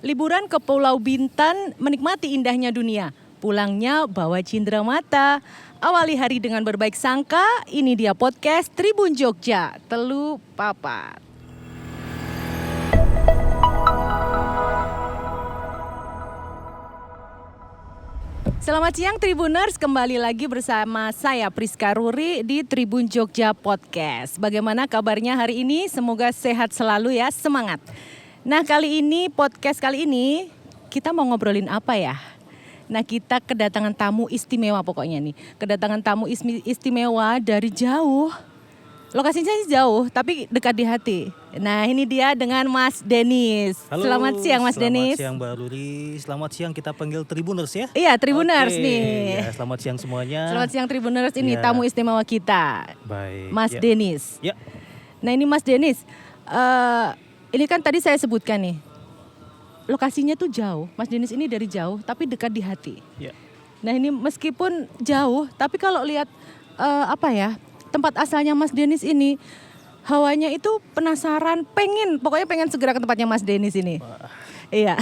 Liburan ke Pulau Bintan menikmati indahnya dunia. Pulangnya bawa cindera mata. Awali hari dengan berbaik sangka. Ini dia podcast Tribun Jogja, Telu Papat. Selamat siang Tribuners, kembali lagi bersama saya Priska Ruri di Tribun Jogja Podcast. Bagaimana kabarnya hari ini? Semoga sehat selalu ya, semangat. Nah podcast kali ini kita mau ngobrolin apa ya? Nah kita kedatangan tamu istimewa pokoknya nih. Kedatangan tamu istimewa dari jauh. Lokasinya jauh tapi dekat di hati. Nah ini dia dengan Mas Denis. Halo, selamat siang Mas Denis. Selamat siang Mbak Ruri. Selamat siang kita panggil Tribuners ya. Iya Tribuners nih. Ya, selamat siang semuanya. Selamat siang Tribuners, ini Ya. tamu istimewa kita. Baik. Mas Denis. Ya. Nah ini Mas Denis. Ini kan tadi saya sebutkan nih. Lokasinya tuh jauh. Mas Denis ini dari jauh tapi dekat di hati. Ya. Nah ini meskipun jauh tapi kalau lihat tempat asalnya Mas Denis ini, hawanya itu penasaran, pokoknya pengen segera ke tempatnya Mas Denis ini. Wah. Iya.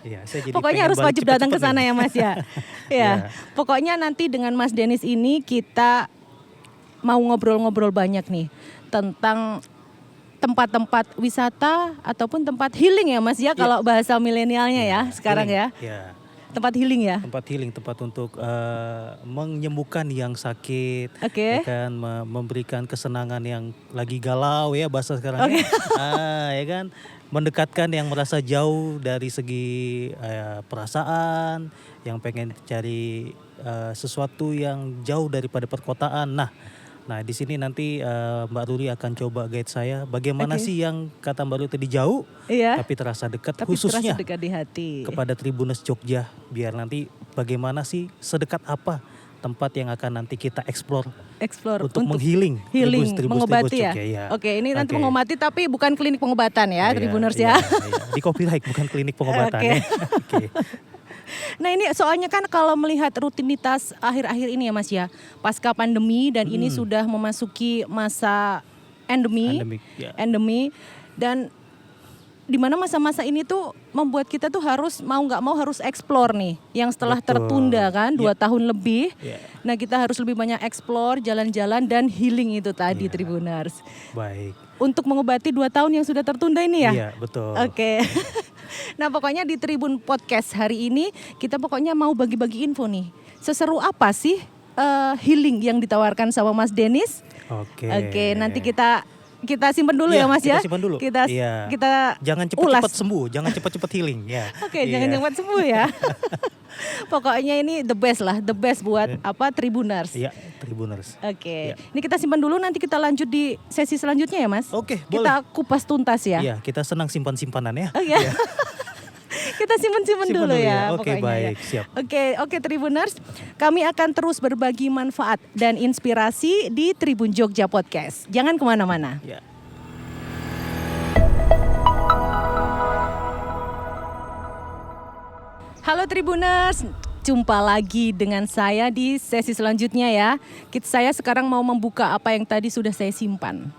Iya, saya jadi Pokoknya harus wajib datang ke sana ya Mas ya. Ya. Pokoknya nanti dengan Mas Denis ini kita mau ngobrol-ngobrol banyak nih tentang tempat-tempat wisata ataupun tempat healing ya Mas ya, kalau bahasa milenialnya ya sekarang healing. ya. Tempat healing ya. Tempat healing, tempat untuk menyembuhkan yang sakit, Oke. ya kan, memberikan kesenangan yang lagi galau ya bahasa sekarang. Oke. Ya kan, mendekatkan yang merasa jauh dari segi perasaan, yang pengen cari sesuatu yang jauh daripada perkotaan. Nah di sini nanti Mbak Ruri akan coba guide saya bagaimana sih yang kata Mbak Ruri tadi jauh, Iya. tapi terasa dekat, Tapi khususnya terasa dekat di hati. kepada Tribuners Jogja, biar nanti bagaimana sih, sedekat apa tempat yang akan nanti kita explore untuk menghealing, healing, Tribuners mengobati ya. Jogja, ya. Oke, ini nanti Oke. mengobati tapi bukan klinik pengobatan ya, Tribuners ya. Di copyright bukan klinik pengobatan Oke. ya. Oke. Nah ini soalnya kan kalau melihat rutinitas akhir-akhir ini ya Mas ya, pasca pandemi dan ini sudah memasuki masa endemi, Endemik, ya. Dan di mana masa-masa ini tuh membuat kita tuh harus mau nggak mau harus explore nih, yang setelah Betul. tertunda kan 2 Ya. tahun lebih. Ya. Nah kita harus lebih banyak explore, jalan-jalan dan healing itu tadi Ya. Tribuners. Baik. Untuk mengobati 2 tahun yang sudah tertunda ini ya. Iya, betul. Oke. Nah pokoknya di Tribun Podcast hari ini kita pokoknya mau bagi-bagi info nih. Seseru apa sih healing yang ditawarkan sama Mas Denis? Oke. Oke, nanti kita simpan dulu ya Mas ya. Kita simpan dulu. Iya. Kita Jangan ulas. cepat-cepat sembuh, jangan cepat-cepat healing ya. Oke, jangan cepat sembuh ya. Pokoknya ini the best buat Tribuners. Iya, Tribuners. Oke. Ya. Ini kita simpan dulu, nanti kita lanjut di sesi selanjutnya ya Mas. Oke, Kita kupas tuntas ya. Iya, kita senang simpan-simpanan ya. Oh ya. Kita simpen Simpen dulu ya. Oke, pokoknya baik, ya. siap. Oke Tribuners, kami akan terus berbagi manfaat dan inspirasi di Tribun Jogja Podcast. Jangan kemana-mana. Ya. Halo Tribuners, jumpa lagi dengan saya di sesi selanjutnya ya. Saya sekarang mau membuka apa yang tadi sudah saya simpan,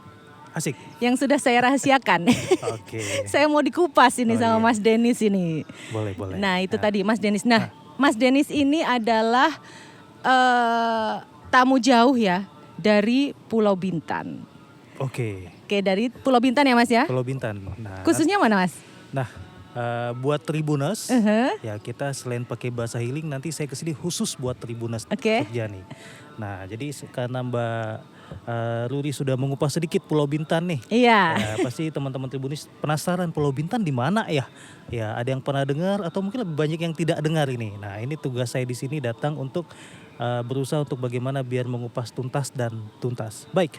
Asik. yang sudah saya rahasiakan. Oke. Saya mau dikupas ini Oh, sama iya. Mas Denis ini. Boleh. Nah itu tadi Mas Denis. Nah Mas Denis ini adalah tamu jauh ya dari Pulau Bintan. Oke. Oke, dari Pulau Bintan ya Mas ya? Pulau Bintan. Nah, Khususnya mana Mas? buat Tribuners, Uh-huh. ya kita selain pakai bahasa healing, nanti saya kesini khusus buat Tribuners Oke. Jogja nih. Nah, jadi karena Mbak Ruri sudah mengupas sedikit Pulau Bintan nih. Iya. Ya, pasti teman-teman Tribuners penasaran Pulau Bintan di mana ya? Ya, ada yang pernah dengar atau mungkin lebih banyak yang tidak dengar ini. Nah, ini tugas saya di sini datang untuk berusaha untuk bagaimana biar mengupas tuntas dan tuntas. Baik,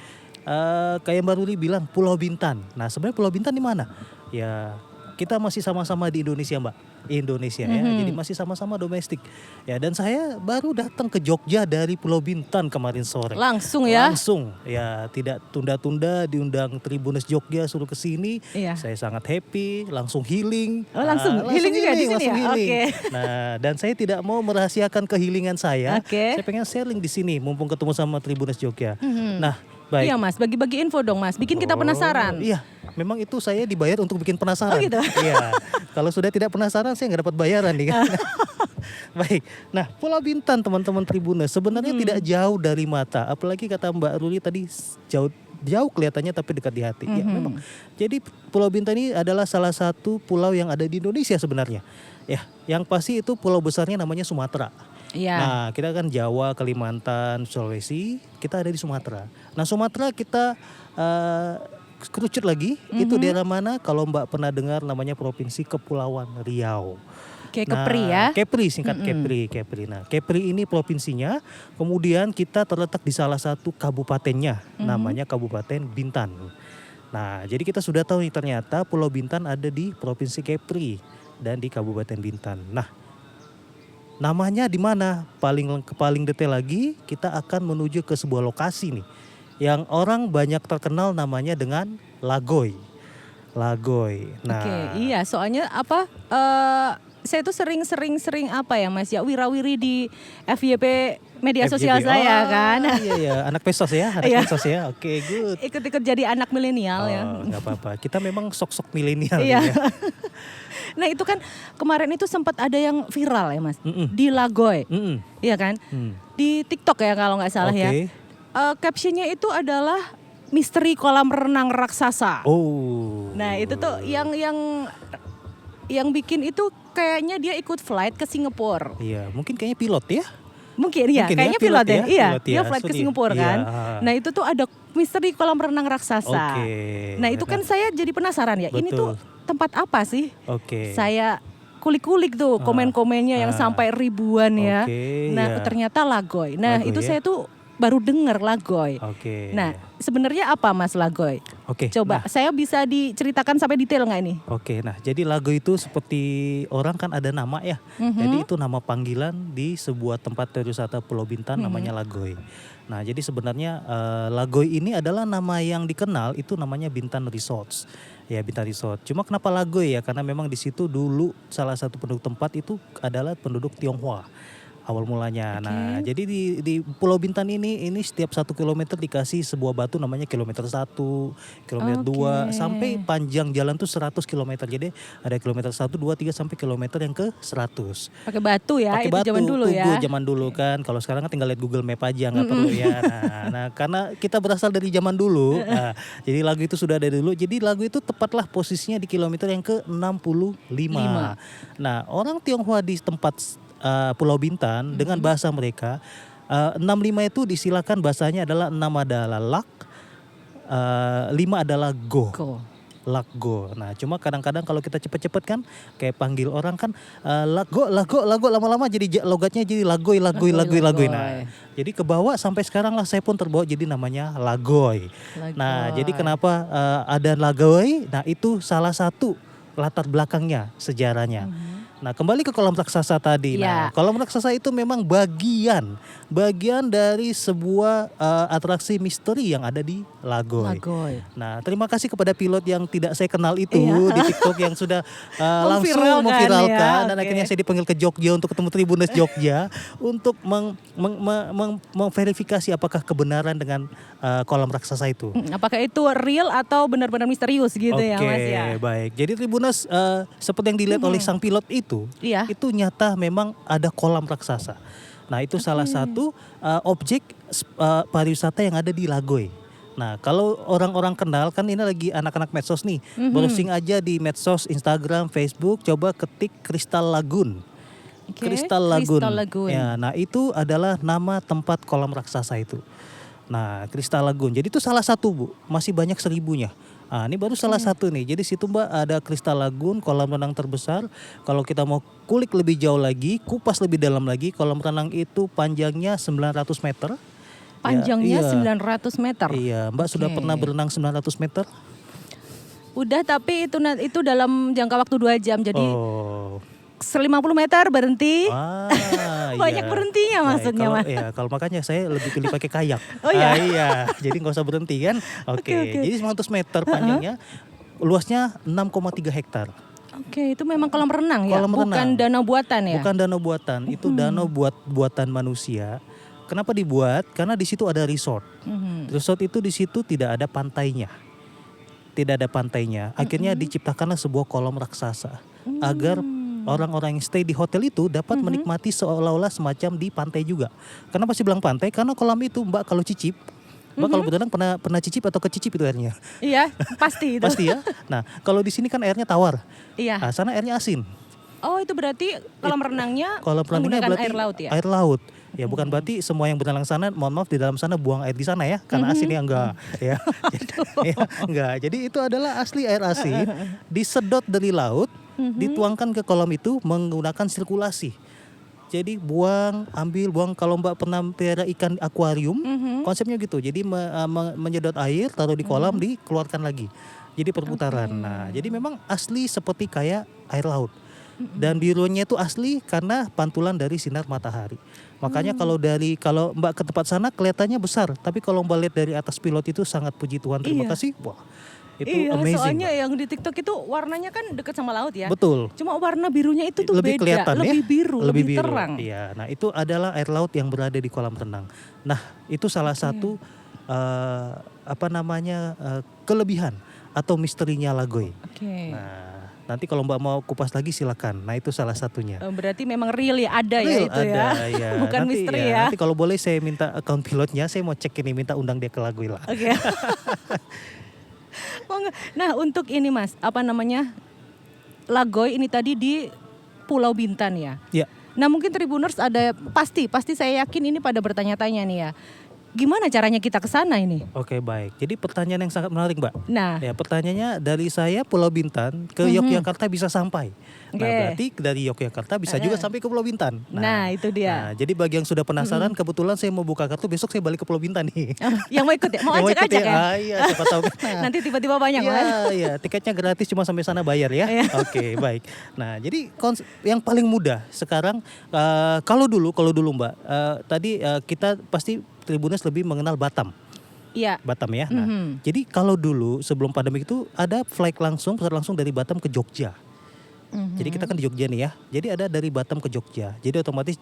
kayak Mbak Ruri bilang Pulau Bintan. Nah, sebenarnya Pulau Bintan di mana? Ya, kita masih sama-sama di Indonesia Mbak, Indonesia ya, jadi masih sama-sama domestik. Ya, dan saya baru datang ke Jogja dari Pulau Bintan kemarin sore. Langsung ya? Langsung, ya tidak tunda-tunda, diundang Tribuners Jogja suruh ke sini. Iya. Saya sangat happy, langsung healing. Oh, langsung healing juga di sini langsung ya? healing. Oke. Nah, dan saya tidak mau merahasiakan kehealingan saya. Oke. Saya pengen sharing di sini, mumpung ketemu sama Tribuners Jogja. Nah, Baik. Iya Mas, bagi-bagi info dong Mas, bikin kita penasaran. Iya, memang itu saya dibayar untuk bikin penasaran. Oh gitu? Iya, kalau sudah tidak penasaran saya nggak dapat bayaran nih kan. Baik, nah Pulau Bintan teman-teman Tribuners sebenarnya tidak jauh dari mata. Apalagi kata Mbak Ruli tadi jauh kelihatannya tapi dekat di hati. Ya memang. Jadi Pulau Bintan ini adalah salah satu pulau yang ada di Indonesia sebenarnya. Ya, yang pasti itu pulau besarnya namanya Sumatera. Iya. Nah, kita kan Jawa, Kalimantan, Sulawesi, kita ada di Sumatera. Nah, Sumatera kita kerucut lagi, itu daerah mana? Kalau Mbak pernah dengar namanya Provinsi Kepulauan Riau. Kayak Kepri ya. Kepri, singkat Kepri. Nah, Kepri ini provinsinya, kemudian kita terletak di salah satu kabupatennya, namanya Kabupaten Bintan. Nah, jadi kita sudah tahu nih ternyata Pulau Bintan ada di Provinsi Kepri dan di Kabupaten Bintan. Nah, namanya di mana? Paling detail lagi, kita akan menuju ke sebuah lokasi nih yang orang banyak terkenal namanya dengan Lagoy. Nah, Oke, iya, soalnya apa? Saya tuh sering apa ya Mas ya, wirawiri di FYP media sosial FYP. saya kan. Iya, anak pesos ya, Iya. pesos ya. Oke, good. Ikut-ikut jadi anak milenial ya. Nggak apa-apa. Kita memang sok-sok milenial Iya. ya. Nah itu kan kemarin itu sempat ada yang viral ya Mas, di Lagoy, iya kan? Di TikTok ya kalau nggak salah ya. Captionnya itu adalah misteri kolam renang raksasa. Oh. Nah itu tuh yang bikin itu kayaknya dia ikut flight ke Singapura. Iya, mungkin kayaknya pilot ya. Mungkin ya, kayaknya pilot ya. Iya, pilot dia ya. flight ke Studi. Singapura kan. Iya. Nah itu tuh ada misteri kolam renang raksasa. Oke. Nah itu kan saya jadi penasaran ya. Ini tuh tempat apa sih? Oke. Saya kulik-kulik tuh komen-komennya yang sampai ribuan ya. Oke, Nah iya. ternyata Lagoy. Nah Lagoy itu ya. saya tuh baru dengar Lagoy. Oke. Nah sebenarnya apa Mas Lagoy? Oke. Coba saya bisa diceritakan sampai detail nggak ini? Oke, nah jadi Lagoy itu seperti orang kan ada nama ya. Jadi itu nama panggilan di sebuah tempat wisata Pulau Bintan namanya Lagoy. Nah jadi sebenarnya Lagoy ini adalah nama yang dikenal itu namanya Bintan Resorts. Ya Bintan Resort. Cuma kenapa Lagoy ya? Karena memang di situ dulu salah satu penduduk tempat itu adalah penduduk Tionghoa. Awal mulanya. Nah, jadi di Pulau Bintan ini setiap 1 kilometer dikasih sebuah batu namanya kilometer 1, kilometer 2 sampai panjang jalan tuh 100 kilometer. Jadi ada kilometer 1, 2, 3 sampai kilometer yang ke 100. Pakai batu ya, Pakai itu batu, zaman dulu ya. tugu zaman dulu kan. Kalau sekarang kan tinggal lihat Google Map aja nggak perlu ya. Nah, karena kita berasal dari zaman dulu. Jadi lagu itu sudah ada dulu. Jadi lagu itu tepatlah posisinya di kilometer yang ke 65. Nah, orang Tionghoa di tempat Pulau Bintan dengan bahasa mereka 65 itu disilakan bahasanya adalah 6 adalah lak, 5 adalah go. Lak go. Nah, cuma kadang-kadang kalau kita cepet-cepet kan kayak panggil orang kan lak go lama-lama jadi logatnya jadi lagoy. Nah, jadi kebawa sampai sekarang lah saya pun terbawa jadi namanya Lagoy. Nah, jadi kenapa ada Lagoy? Nah, itu salah satu latar belakangnya sejarahnya. Nah, kembali ke kolam raksasa tadi. Nah, kolam raksasa itu memang bagian dari sebuah atraksi misteri yang ada di Lagoy. Nah, terima kasih kepada pilot yang tidak saya kenal itu di TikTok yang sudah langsung memviralkan dan akhirnya saya dipanggil ke Jogja untuk ketemu Tribuners Jogja untuk memverifikasi apakah kebenaran dengan kolam raksasa itu. Apakah itu real atau benar-benar misterius gitu ya Mas ya? Oke, baik. Jadi Tribuners seperti yang dilihat oleh sang pilot itu nyata memang ada kolam raksasa. Nah, itu salah satu objek pariwisata yang ada di Lagoy. Nah, kalau orang-orang kenal kan ini lagi anak-anak medsos nih. Browsing aja di medsos, Instagram, Facebook, coba ketik Crystal Lagoon. Crystal Lagoon. Ya, nah itu adalah nama tempat kolam raksasa itu. Nah, Crystal Lagoon. Jadi itu salah satu, Bu. Masih banyak 1000-nya. Ah, ini baru salah satu nih. Jadi situ Mbak ada Crystal Lagoon, kolam renang terbesar. Kalau kita mau kulik lebih jauh lagi, kupas lebih dalam lagi, kolam renang itu panjangnya 900 meter. Panjangnya Ya, 900 meter? Iya, Mbak sudah pernah berenang 900 meter? Udah, tapi itu dalam jangka waktu 2 jam. Jadi 50 meter berhenti. Banyak berhentinya maksudnya Mas. Iya, kalau makanya saya lebih pilih pakai kayak. Oh iya. Iya, jadi nggak usah berhenti kan. Oke. Jadi 900 meter panjangnya, luasnya 6,3 hektar. Oke, itu memang kolam renang ya? Kolam Bukan renang. danau buatan ya? Bukan danau buatan, itu danau buatan manusia. Kenapa dibuat? Karena di situ ada resort. Mhm. Resort itu di situ tidak ada pantainya. Tidak ada pantainya. Akhirnya diciptakanlah sebuah kolam raksasa agar orang-orang yang stay di hotel itu dapat menikmati seolah-olah semacam di pantai juga. Kenapa sih bilang pantai? Karena kolam itu Mbak kalau cicip, Mbak kalau berenang pernah cicip atau kecicip itu airnya? Iya, pasti itu. Pasti ya. Nah, kalau di sini kan airnya tawar. Iya. Nah, sana airnya asin. Oh, itu berarti kolam renangnya Kolam renangnya menggunakan berarti air laut ya? Air laut. Ya bukan berarti semua yang berenang sana, mohon maaf di dalam sana buang air di sana ya, karena asinnya enggak ya. Ya, enggak. Jadi itu adalah asli air asin, disedot dari laut, dituangkan ke kolam itu menggunakan sirkulasi. Jadi buang. Kalau Mbak pernah pelihara ikan akuarium, konsepnya gitu. Jadi menyedot air, taruh di kolam, dikeluarkan lagi. Jadi perputaran. Nah, jadi memang asli seperti kayak air laut. Dan birunya itu asli karena pantulan dari sinar matahari. Makanya kalau Mbak ke tempat sana kelihatannya besar, tapi kalau Mbak lihat dari atas pilot itu sangat puji Tuhan, terima kasih. Wah, itu iya, amazing. soalnya Mbak. yang di TikTok itu warnanya kan dekat sama laut ya. Betul. Cuma warna birunya itu tuh Lebih beda, kelihatan ya? lebih biru, lebih biru. terang. Iya, nah itu adalah air laut yang berada di kolam renang. Nah, itu salah satu kelebihan atau misterinya Lagoy. Oke. Nah, nanti kalau Mbak mau kupas lagi silakan. Nah, itu salah satunya. Berarti memang real ya, ada ya Real itu ada, ya. Bukan Nanti, misteri ya. Nanti kalau boleh saya minta account pilotnya, saya mau cek ini, minta undang dia ke Lagoy lah. Oke. Nah, untuk ini Mas, Lagoy ini tadi di Pulau Bintan ya. Ya. Nah, mungkin Tribuners ada pasti saya yakin ini pada bertanya-tanya nih ya. Gimana caranya kita ke sana ini? Oke, baik. Jadi pertanyaan yang sangat menarik, Mbak. Nah, Ya, pertanyaannya dari saya Pulau Bintan ke Yogyakarta bisa sampai. Nah, Oke. berarti dari Yogyakarta bisa juga sampai ke Pulau Bintan. Nah, itu dia. Nah, jadi bagi yang sudah penasaran, kebetulan saya mau buka kartu, besok saya balik ke Pulau Bintan nih. yang mau ikut ya? Mau Yang ajak-ajak ya? Iya, siapa tahu. Nanti tiba-tiba banyak Iya, kan? iya, tiketnya gratis, cuma sampai sana bayar ya. Iya. Oke, baik. Nah, jadi yang paling mudah sekarang kalau dulu Mbak, tadi kita pasti Tribuners lebih mengenal Batam. Iya. Batam ya. Nah, jadi kalau dulu sebelum pandemi itu ada flight pesawat langsung dari Batam ke Jogja. Jadi kita kan di Jogja nih ya. Jadi ada dari Batam ke Jogja. Jadi otomatis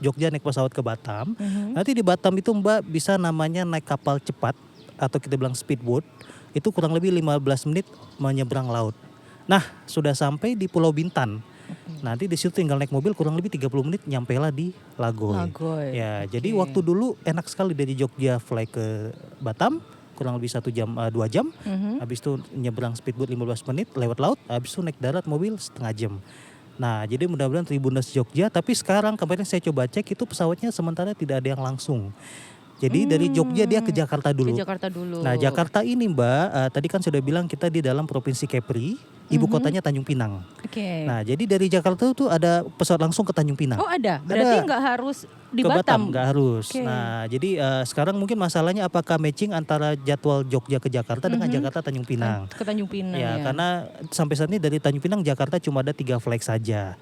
Jogja naik pesawat ke Batam. Nanti di Batam itu Mbak bisa namanya naik kapal cepat atau kita bilang speedboat. Itu kurang lebih 15 menit menyeberang laut. Nah, sudah sampai di Pulau Bintan. Nanti di situ tinggal naik mobil kurang lebih 30 menit nyampelah di Lagoy. Ya, jadi waktu dulu enak sekali dari Jogja fly ke Batam kurang lebih 1 jam 2 jam. Habis itu nyebrang speedboat 15 menit lewat laut, habis itu naik darat mobil setengah jam. Nah, jadi mudah-mudahan Tribuners Jogja, tapi sekarang kemarin saya coba cek itu pesawatnya sementara tidak ada yang langsung. Jadi dari Jogja dia ke Jakarta dulu. Nah, Jakarta ini Mbak, tadi kan sudah bilang kita di dalam Provinsi Kepri, ibu kotanya Tanjung Pinang. Oke. Nah, jadi dari Jakarta itu ada pesawat langsung ke Tanjung Pinang. Oh, ada. Berarti nggak harus di ke Batam. Nggak harus. Oke. Nah, jadi sekarang mungkin masalahnya apakah matching antara jadwal Jogja ke Jakarta dengan Jakarta Tanjung Pinang. Ke Tanjung Pinang Ya, ya. karena sampai saat ini dari Tanjung Pinang Jakarta cuma ada 3 flight saja.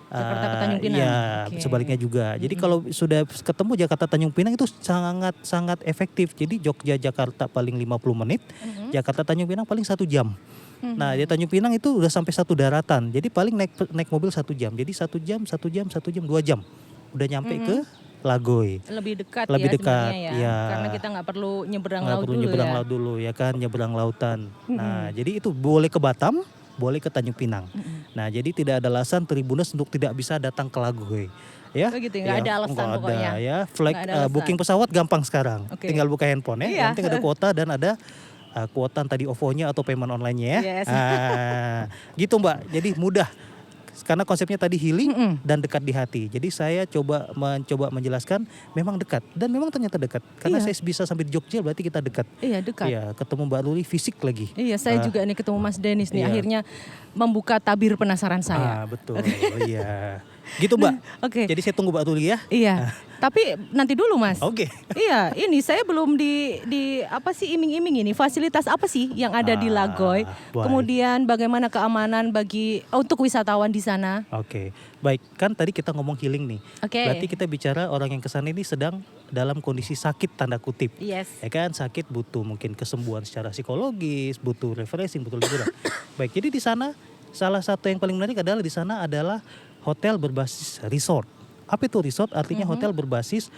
Jakarta ke Tanjung Pinang. Iya, Oke. sebaliknya juga. Jadi kalau sudah ketemu Jakarta Tanjung Pinang itu sangat efektif. Jadi Jogja Jakarta paling 50 menit, Jakarta Tanjung Pinang paling 1 jam. Nah, di Tanjung Pinang itu udah sampai 1 daratan. Jadi paling naik mobil 1 jam. Jadi 1 jam, 2 jam. Udah nyampe ke Lagoy. Lebih dekat Lebih ya dekat, sebenarnya ya. ya. Karena kita nggak perlu nyeberang Nggak laut perlu dulu nyebrang ya. laut dulu ya kan, nyebrang lautan. Nah, jadi itu boleh ke Batam, boleh ke Tanjung Pinang. Nah, jadi tidak ada alasan Tribuners untuk tidak bisa datang ke Lagoy. Ya, Oh gitu, nggak ada alasan nggak pokoknya. ada, ya. Flight Nggak ada alasan. booking pesawat gampang sekarang. Oke. Tinggal buka handphone ya. Iya. Yang penting ada kuota dan ada kuotan tadi OVO-nya atau payment online-nya ya. Yes. Gitu Mbak. Jadi mudah. Karena konsepnya tadi healing dan dekat di hati. Jadi saya mencoba menjelaskan memang dekat dan memang ternyata dekat. Karena Iya. saya bisa sampai di Jogja berarti kita dekat. Iya, dekat. Iya, ketemu Mbak Luli fisik lagi. Iya, saya juga nih ketemu Mas Denis nih iya. akhirnya membuka tabir penasaran saya. Betul. Iya. Gitu Mbak. Oke. Jadi saya tunggu Mbak Luli ya. Iya. Tapi nanti dulu Mas. Oke. Iya, ini saya belum di apa sih iming-iming ini. Fasilitas apa sih yang ada di Lagoy? Baik. Kemudian bagaimana keamanan untuk wisatawan di sana? Oke. Baik, kan tadi kita ngomong healing nih. Oke. Berarti kita bicara orang yang kesana ini sedang dalam kondisi sakit tanda kutip. Yes. Ya kan, sakit butuh mungkin kesembuhan secara psikologis, butuh refreshing, butuh liburan. Baik, jadi di sana salah satu yang paling menarik adalah di sana adalah hotel berbasis resort. Apa itu resort? Artinya hotel berbasis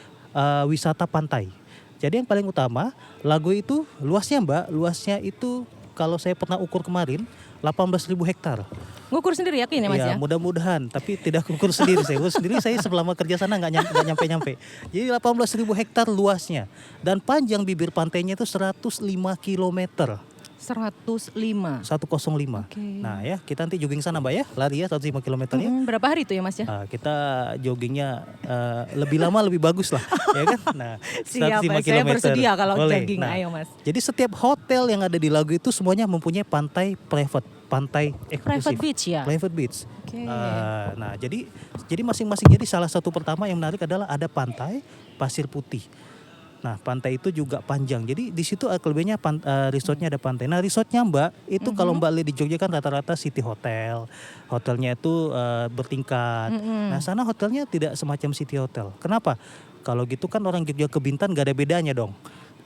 wisata pantai. Jadi yang paling utama Lagoy itu luasnya Mbak, luasnya itu kalau saya pernah ukur kemarin 18.000 hektar. Ngukur sendiri yakin ya Mas ya? Mudah-mudahan, tapi tidak ukur sendiri saya. Ukur sendiri saya selama kerja sana nggak nyampe-nyampe. Jadi 18.000 hektar luasnya dan panjang bibir pantainya itu 105 kilometer. 105. 105. Oke. Nah ya, kita nanti jogging sana Mbak ya, lari ya 105 kilometernya. Berapa hari itu ya Mas ya? Kita joggingnya lebih lama lebih bagus lah, ya kan? Nah, Siap, 105 saya kilometer. bersedia kalau Boleh. jogging, Nah, ayo Mas. jadi setiap hotel yang ada di Lago itu semuanya mempunyai pantai private, pantai eksklusif. Private beach ya? Private beach. Oke. Nah, jadi masing-masing, jadi salah satu pertama yang menarik adalah ada pantai pasir putih. Nah, pantai itu juga panjang. Jadi di situ kelebihannya resortnya ada pantai. Nah, resortnya Mbak itu kalau Mbak lihat di Jogja kan rata-rata city hotel. Hotelnya itu bertingkat. Nah, sana hotelnya tidak semacam city hotel. Kenapa? Kalau gitu kan orang Jogja ke Bintan gak ada bedanya dong.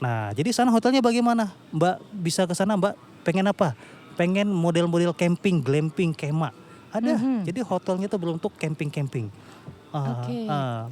Nah, jadi sana hotelnya bagaimana? Mbak bisa ke sana, Mbak pengen apa? Pengen model-model camping, glamping, kemah. Ada. Jadi hotelnya itu berbentuk camping-camping. Oke.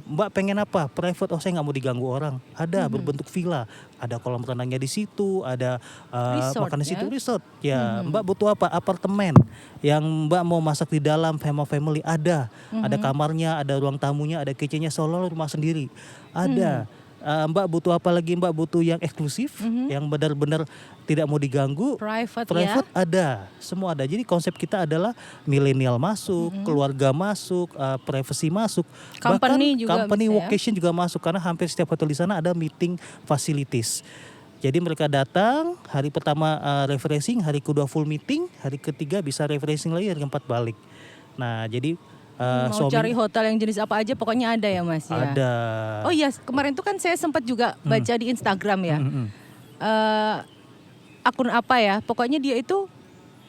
Mbak pengen apa? Private, saya nggak mau diganggu orang. Ada berbentuk villa, ada kolam renangnya di situ, ada Resort, makan di situ, ya? resort. Ya, Mbak butuh apa? Apartemen yang Mbak mau masak di dalam, family ada kamarnya, ada ruang tamunya, ada kitchennya, seolah rumah sendiri. Ada. Mbak butuh apa lagi? Mbak butuh yang eksklusif, yang benar-benar tidak mau diganggu. Private ya? Ada, semua ada. Jadi konsep kita adalah milenial masuk, keluarga masuk, privacy masuk, Company bahkan juga company bisa ya? vacation juga masuk karena hampir setiap hotel di sana ada meeting facilities. Jadi mereka datang, hari pertama refreshing, hari kedua full meeting, hari ketiga bisa refreshing lagi, hari keempat balik. Nah, jadi Mau cari hotel yang jenis apa aja pokoknya ada ya Mas ya? ada. Oh iya, kemarin tuh kan saya sempat juga baca di Instagram ya. Akun apa ya? Pokoknya dia itu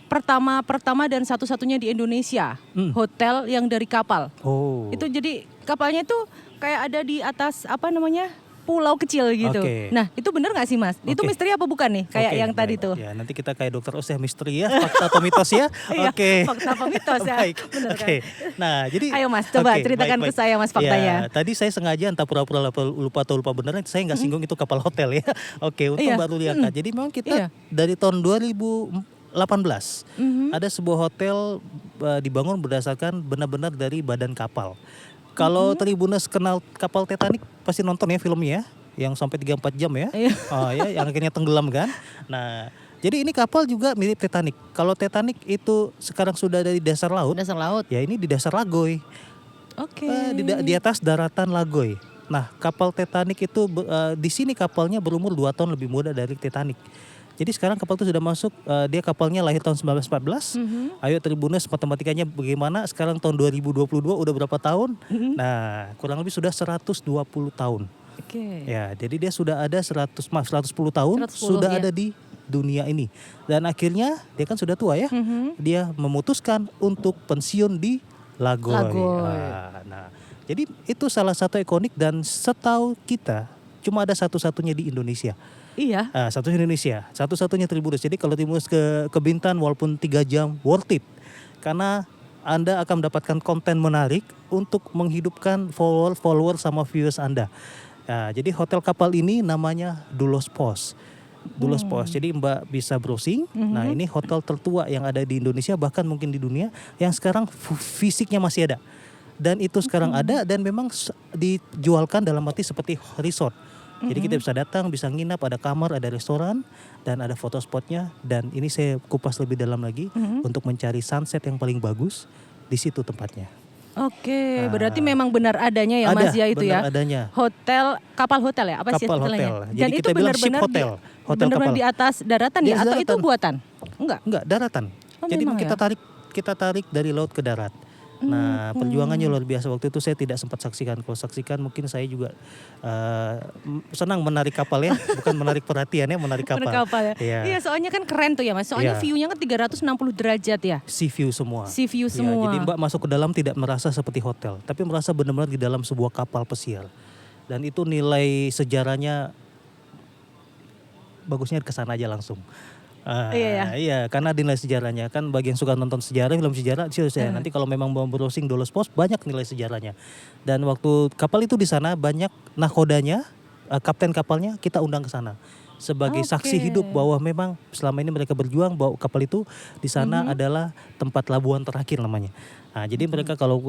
pertama dan satu-satunya di Indonesia hotel yang dari kapal. Oh. Itu jadi kapalnya itu kayak ada di atas apa namanya? Pulau kecil gitu. Oke. Nah, itu bener nggak sih Mas? Itu Oke. misteri apa bukan nih? Kayak Oke, yang tadi baik. tuh. Ya, nanti kita kayak dokter Os ya, misteri ya, fakta atau mitos ya. Iya, Oke. fakta apa mitos ya? Baik. Bener kan? Oke. Nah, jadi Ayo Mas, coba oke, ceritakan baik, ke saya Mas faktanya. Ya, tadi saya sengaja entah pura-pura lupa atau lupa beneran, saya nggak singgung itu kapal hotel ya. Oke, untuk Iya. baru diangkat. Jadi memang kita Iya. dari tahun 2018 ada sebuah hotel dibangun berdasarkan benar-benar dari badan kapal. Kalau Tribuners kenal kapal Titanic pasti nonton ya filmnya ya, yang sampai 3-4 jam ya. Iya. Ya, yang akhirnya tenggelam kan. Nah, jadi ini kapal juga mirip Titanic. Kalau Titanic itu sekarang sudah ada di dasar laut, Dasar laut. ya ini di dasar Lagoy. Oke. Di atas daratan Lagoy. Nah, kapal Titanic itu di sini kapalnya berumur 2 tahun lebih muda dari Titanic. Jadi sekarang kapal itu sudah masuk, dia kapalnya lahir tahun 1914. Ayo Tribuners matematikanya bagaimana? Sekarang tahun 2022 udah berapa tahun? Nah, kurang lebih sudah 120 tahun. Oke. Ya, jadi dia sudah ada 110 tahun 110, sudah ya. ada di dunia ini. Dan akhirnya dia kan sudah tua ya. Dia memutuskan untuk pensiun di Lagoy. Lagoy. Nah, jadi itu salah satu ikonik dan setahu kita cuma ada satu-satunya di Indonesia. Iya. Satu Indonesia, satu-satunya Tribuners. Jadi kalau Tribuners ke Bintan walaupun 3 jam worth it. Karena Anda akan mendapatkan konten menarik untuk menghidupkan follower sama viewers Anda. Jadi hotel kapal ini namanya Dulos Pos. Dulos Pos. Jadi Mbak bisa browsing. Nah, ini hotel tertua yang ada di Indonesia, bahkan mungkin di dunia, yang sekarang fisiknya masih ada. Dan itu sekarang ada dan memang dijualkan dalam arti seperti resort. Jadi kita bisa datang, bisa nginap, ada kamar, ada restoran, dan ada foto spotnya. Dan ini saya kupas lebih dalam lagi untuk mencari sunset yang paling bagus di situ tempatnya. Oke, berarti memang benar adanya ya Mas ya itu ya. Benar adanya. Hotel, kapal hotel ya? Apa sih Kapal istilahnya? hotel. Dan Jadi itu kita bilang ship benar-benar hotel. Hotel benar-benar kapal. di atas daratan Di ya? atas Atau itu daratan. buatan? Enggak. Enggak, daratan. Oh, Jadi memang kita ya? tarik dari laut ke darat. Nah, perjuangannya luar biasa. Waktu itu saya tidak sempat saksikan. Kalau saksikan mungkin saya juga senang menarik kapal ya, bukan menarik perhatian ya, menarik kapal. Kapal ya? Iya. Iya, soalnya kan keren tuh ya Mas. Soalnya Iya. view-nya kan 360 derajat ya. Sea view semua. Sea view Iya, semua. jadi Mbak masuk ke dalam tidak merasa seperti hotel, tapi merasa benar-benar di dalam sebuah kapal pesiar. Dan itu nilai sejarahnya bagusnya ke sana aja langsung. Iya, karena nilai sejarahnya kan bagi yang suka nonton sejarah, film sejarah, saya nanti kalau memang mau browsing Dolos Pos banyak nilai sejarahnya. Dan waktu kapal itu di sana banyak nakodanya, kapten kapalnya kita undang ke sana sebagai saksi hidup bahwa memang selama ini mereka berjuang bahwa kapal itu di sana adalah tempat labuan terakhir namanya. Nah, jadi mereka kalau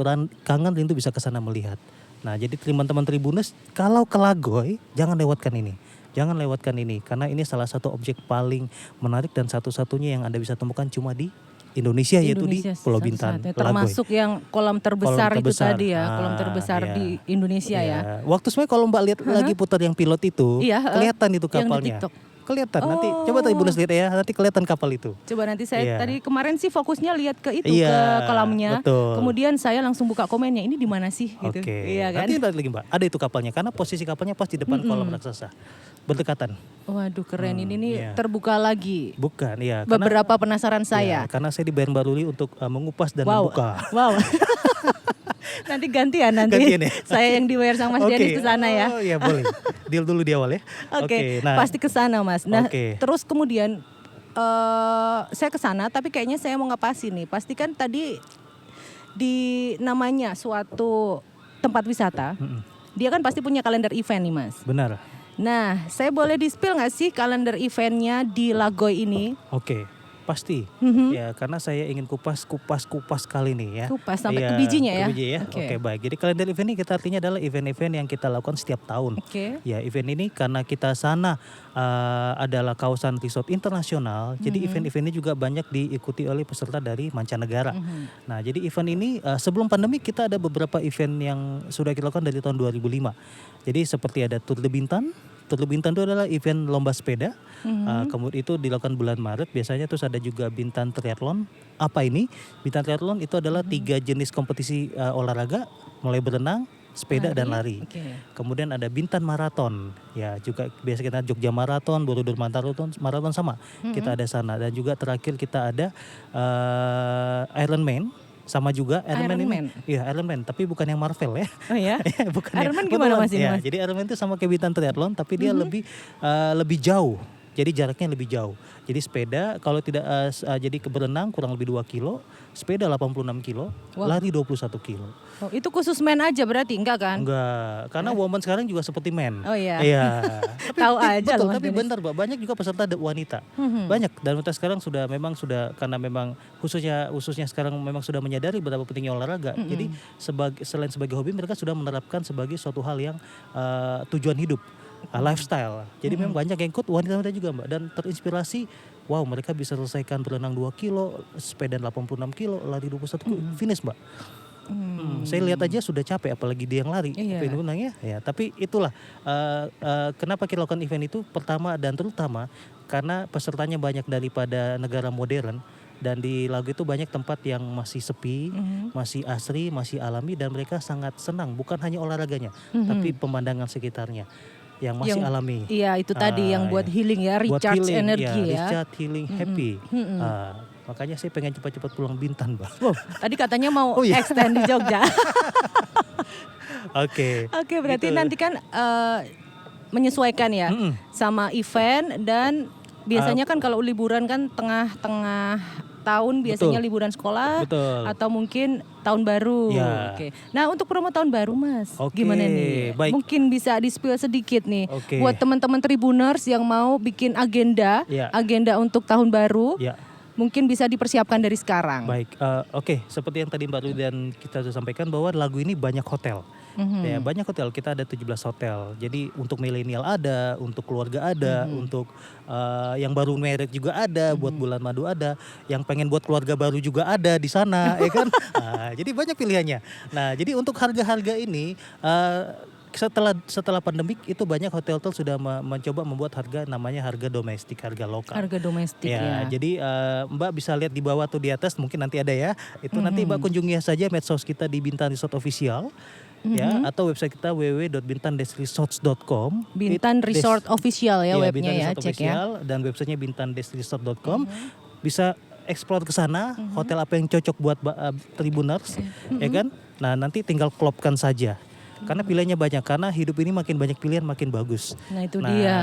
kangen rindu bisa ke sana melihat. Nah, jadi teman-teman Tribuners kalau ke Lagoy jangan lewatkan ini. Jangan lewatkan ini karena ini salah satu objek paling menarik dan satu-satunya yang Anda bisa temukan cuma di Indonesia yaitu di Pulau Bintan, Lagoy. Termasuk yang kolam terbesar itu tadi ya, kolam terbesar di Indonesia ya. Waktu sebenarnya kalau Mbak lihat lagi putar yang pilot itu, kelihatan itu kapalnya. Kelihatan nanti coba Tribuners lihat ya, nanti kelihatan kapal itu. Coba nanti saya tadi kemarin sih fokusnya lihat ke itu ke kolamnya. Betul. Kemudian saya langsung buka komennya, ini di mana sih gitu. Iya kan? Nanti lagi Mbak, ada itu kapalnya karena posisi kapalnya pas di depan kolam raksasa. Berdekatan. Waduh keren ini nih terbuka lagi. Bukan, iya. Beberapa penasaran saya. Karena saya dibayar Mbak Ruli untuk mengupas dan membuka. Wow. Nanti gantian ya? Saya yang dibayar sama Mas Dennis ke sana ya. Oh iya boleh. Deal dulu di awal ya. Oke. Nah, pasti ke sana Mas. Nah, terus kemudian saya ke sana tapi kayaknya saya mau ngepasin nih. Pastikan tadi di namanya suatu tempat wisata. Dia kan pasti punya kalender event nih Mas. Benar. Nah, saya boleh di-spill nggak sih kalender eventnya di Lagoy ini? Oke, pasti. Ya, karena saya ingin kupas kali ini ya. Kupas sampai ke bijinya ya. Ke biji ya. Oke, baik. Jadi kalender event ini kita artinya adalah event-event yang kita lakukan setiap tahun. Ya, event ini karena kita sana adalah kawasan resort internasional. Jadi event-event ini juga banyak diikuti oleh peserta dari mancanegara. Nah, jadi event ini sebelum pandemi kita ada beberapa event yang sudah kita lakukan dari tahun 2005. Jadi seperti ada Tour de Bintan. Tour de Bintan itu adalah event lomba sepeda. Kemudian itu dilakukan bulan Maret. Biasanya terus ada juga Bintan Triathlon. Apa ini? Bintan Triathlon itu adalah 3 jenis kompetisi olahraga, mulai berenang, sepeda dan lari. Kemudian ada Bintan Marathon. Ya, juga biasa kita Jogja Marathon, Borobudur Marathon sama. Kita ada sana dan juga terakhir kita ada Ironman. Sama juga Ironman. Iya, Ironman, tapi bukan yang Marvel ya. Oh ya? Bukan Ironman gimana Mas ini? Ya, jadi Ironman itu sama kayak Bintan Triathlon tapi dia lebih jauh. Jadi jaraknya lebih jauh. Jadi sepeda kalau tidak jadi berenang kurang lebih 2 kilo, sepeda 86 kilo, lari 21 kilo. Oh, itu khusus men aja berarti enggak kan? Enggak, karena woman sekarang juga seperti men. Oh iya. Iya. Tahu aja betul, loh. Tapi bentar Mbak, banyak juga peserta wanita. Banyak dan wanita sekarang sudah karena memang khususnya sekarang memang sudah menyadari betapa pentingnya olahraga. Jadi selain sebagai hobi mereka sudah menerapkan sebagai suatu hal yang tujuan hidup. Lifestyle. Jadi memang banyak yang ikut wanita-wanita juga Mbak dan terinspirasi. Wow, mereka bisa selesaikan berenang 2 kilo, sepeda 86 kilo, lari 21 kilo, finish Mbak. Saya lihat aja sudah capek apalagi dia yang lari. Berenangnya. Ya, tapi itulah kenapa kita lakukan event itu pertama dan terutama karena pesertanya banyak daripada negara modern. Dan di Lago itu banyak tempat yang masih sepi, masih asri, masih alami dan mereka sangat senang bukan hanya olahraganya, tapi pemandangan sekitarnya yang masih alami. Iya, itu tadi yang buat healing ya, recharge energi ya. Recharge, healing, happy. Makanya saya pengen cepat-cepat pulang Bintan, Mbak. Tadi katanya mau extend di Jogja. Oke, berarti gitu. nanti kan menyesuaikan ya sama event dan biasanya kan kalau liburan kan tengah-tengah tahun biasanya liburan sekolah atau mungkin tahun baru. Oke. Nah, untuk promo tahun baru Mas, gimana nih? Baik. Mungkin bisa di-spill sedikit nih buat teman-teman Tribuners yang mau bikin agenda untuk tahun baru. Mungkin bisa dipersiapkan dari sekarang. Baik, seperti yang tadi Mbak Rudi dan kita sudah sampaikan bahwa lagu ini banyak hotel. Ya, banyak hotel, kita ada 17 hotel. Jadi untuk milenial ada, untuk keluarga ada, untuk yang baru married juga ada, buat bulan madu ada, yang pengen buat keluarga baru juga ada di sana, ya kan? Jadi banyak pilihannya. Nah, jadi untuk harga-harga ini setelah pandemik itu banyak hotel-hotel sudah mencoba membuat harga namanya harga domestik, harga lokal. Harga domestik ya. Jadi Mbak bisa lihat di bawah atau di atas, mungkin nanti ada ya. Itu nanti Mbak kunjungi saja medsos kita di Bintan Resort Official. Ya, atau website kita www.bintan-resorts.com. Bintan Resort Official ya webnya ya, cek ya. Dan websitenya bintan-resort.com. Bisa explore ke sana, hotel apa yang cocok buat Tribuners, ya kan? Nah, nanti tinggal klopkan saja. Karena pilihannya banyak, karena hidup ini makin banyak pilihan makin bagus. Nah itu dia,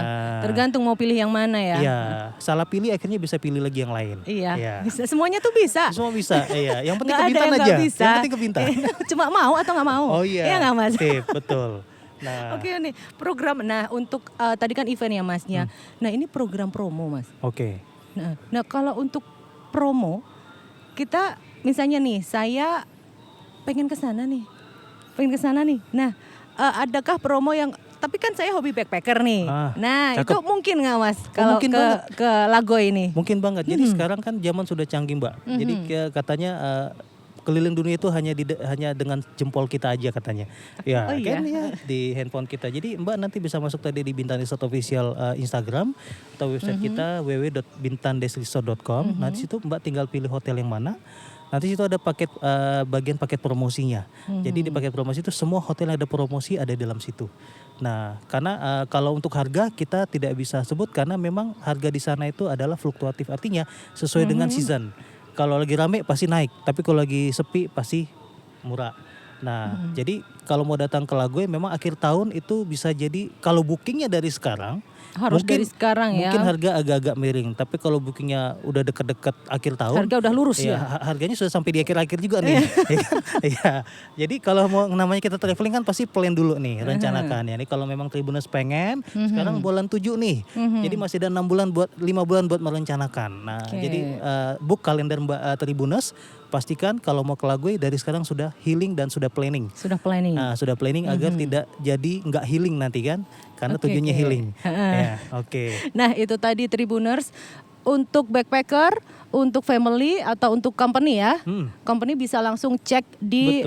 tergantung mau pilih yang mana ya. Iya, salah pilih akhirnya bisa pilih lagi yang lain. Iya. Bisa, semuanya tuh bisa. Semua bisa, iya. Yang penting Nggak ada kepintaran yang aja. nggak bisa. Yang penting kepintaran. Cuma mau atau nggak mau. Oh iya. Iya nggak Mas? Sip, betul. Nah, Oke nih program. Nah untuk tadi kan event ya Masnya. Nah ini program promo Mas. oke. Nah kalau untuk promo kita misalnya nih saya pengen ke sana nih. Nah adakah promo yang tapi kan saya hobi backpacker nih. Nah cakep. itu mungkin nggak Mas kalau mungkin banget. ke Lagoy ini? Mungkin banget. Jadi sekarang kan zaman sudah canggih, Mbak. Jadi katanya keliling dunia itu hanya dengan jempol kita aja katanya. Ya, Oh iya? kan ya di handphone kita. Jadi Mbak nanti bisa masuk tadi di Bintan Resort Official Instagram atau website kita www.bintandesresort.com. Nah, di situ Mbak tinggal pilih hotel yang mana. Nanti situ ada paket bagian paket promosinya. Jadi di paket promosi itu semua hotel yang ada promosi ada di dalam situ. Nah, karena kalau untuk harga kita tidak bisa sebut karena memang harga di sana itu adalah fluktuatif, artinya sesuai dengan season. Kalau lagi rame pasti naik, tapi kalau lagi sepi pasti murah. Nah, jadi kalau mau datang ke Lagoy memang akhir tahun itu bisa jadi kalau bookingnya dari sekarang Harus dari sekarang ya. Mungkin harga agak-agak miring, tapi kalau bookingnya udah deket-deket akhir tahun, Harga udah lurus ya. Harganya sudah sampai di akhir-akhir juga nih. Ya, jadi kalau mau namanya kita traveling kan pasti plan dulu nih, rencanakan ya. Nih kalau memang Tribuners pengen, sekarang bulan 7 nih, jadi masih ada 5 bulan buat merencanakan. Nah, jadi book kalender Mbak Tribuners. Pastikan kalau mau ke Lagoy dari sekarang sudah healing dan sudah planning. Sudah planning. Nah, sudah planning agar tidak jadi nggak healing nanti kan, karena tujuannya healing. Ya, oke. Nah itu tadi Tribuners untuk backpacker, untuk family atau untuk company ya. Company bisa langsung cek di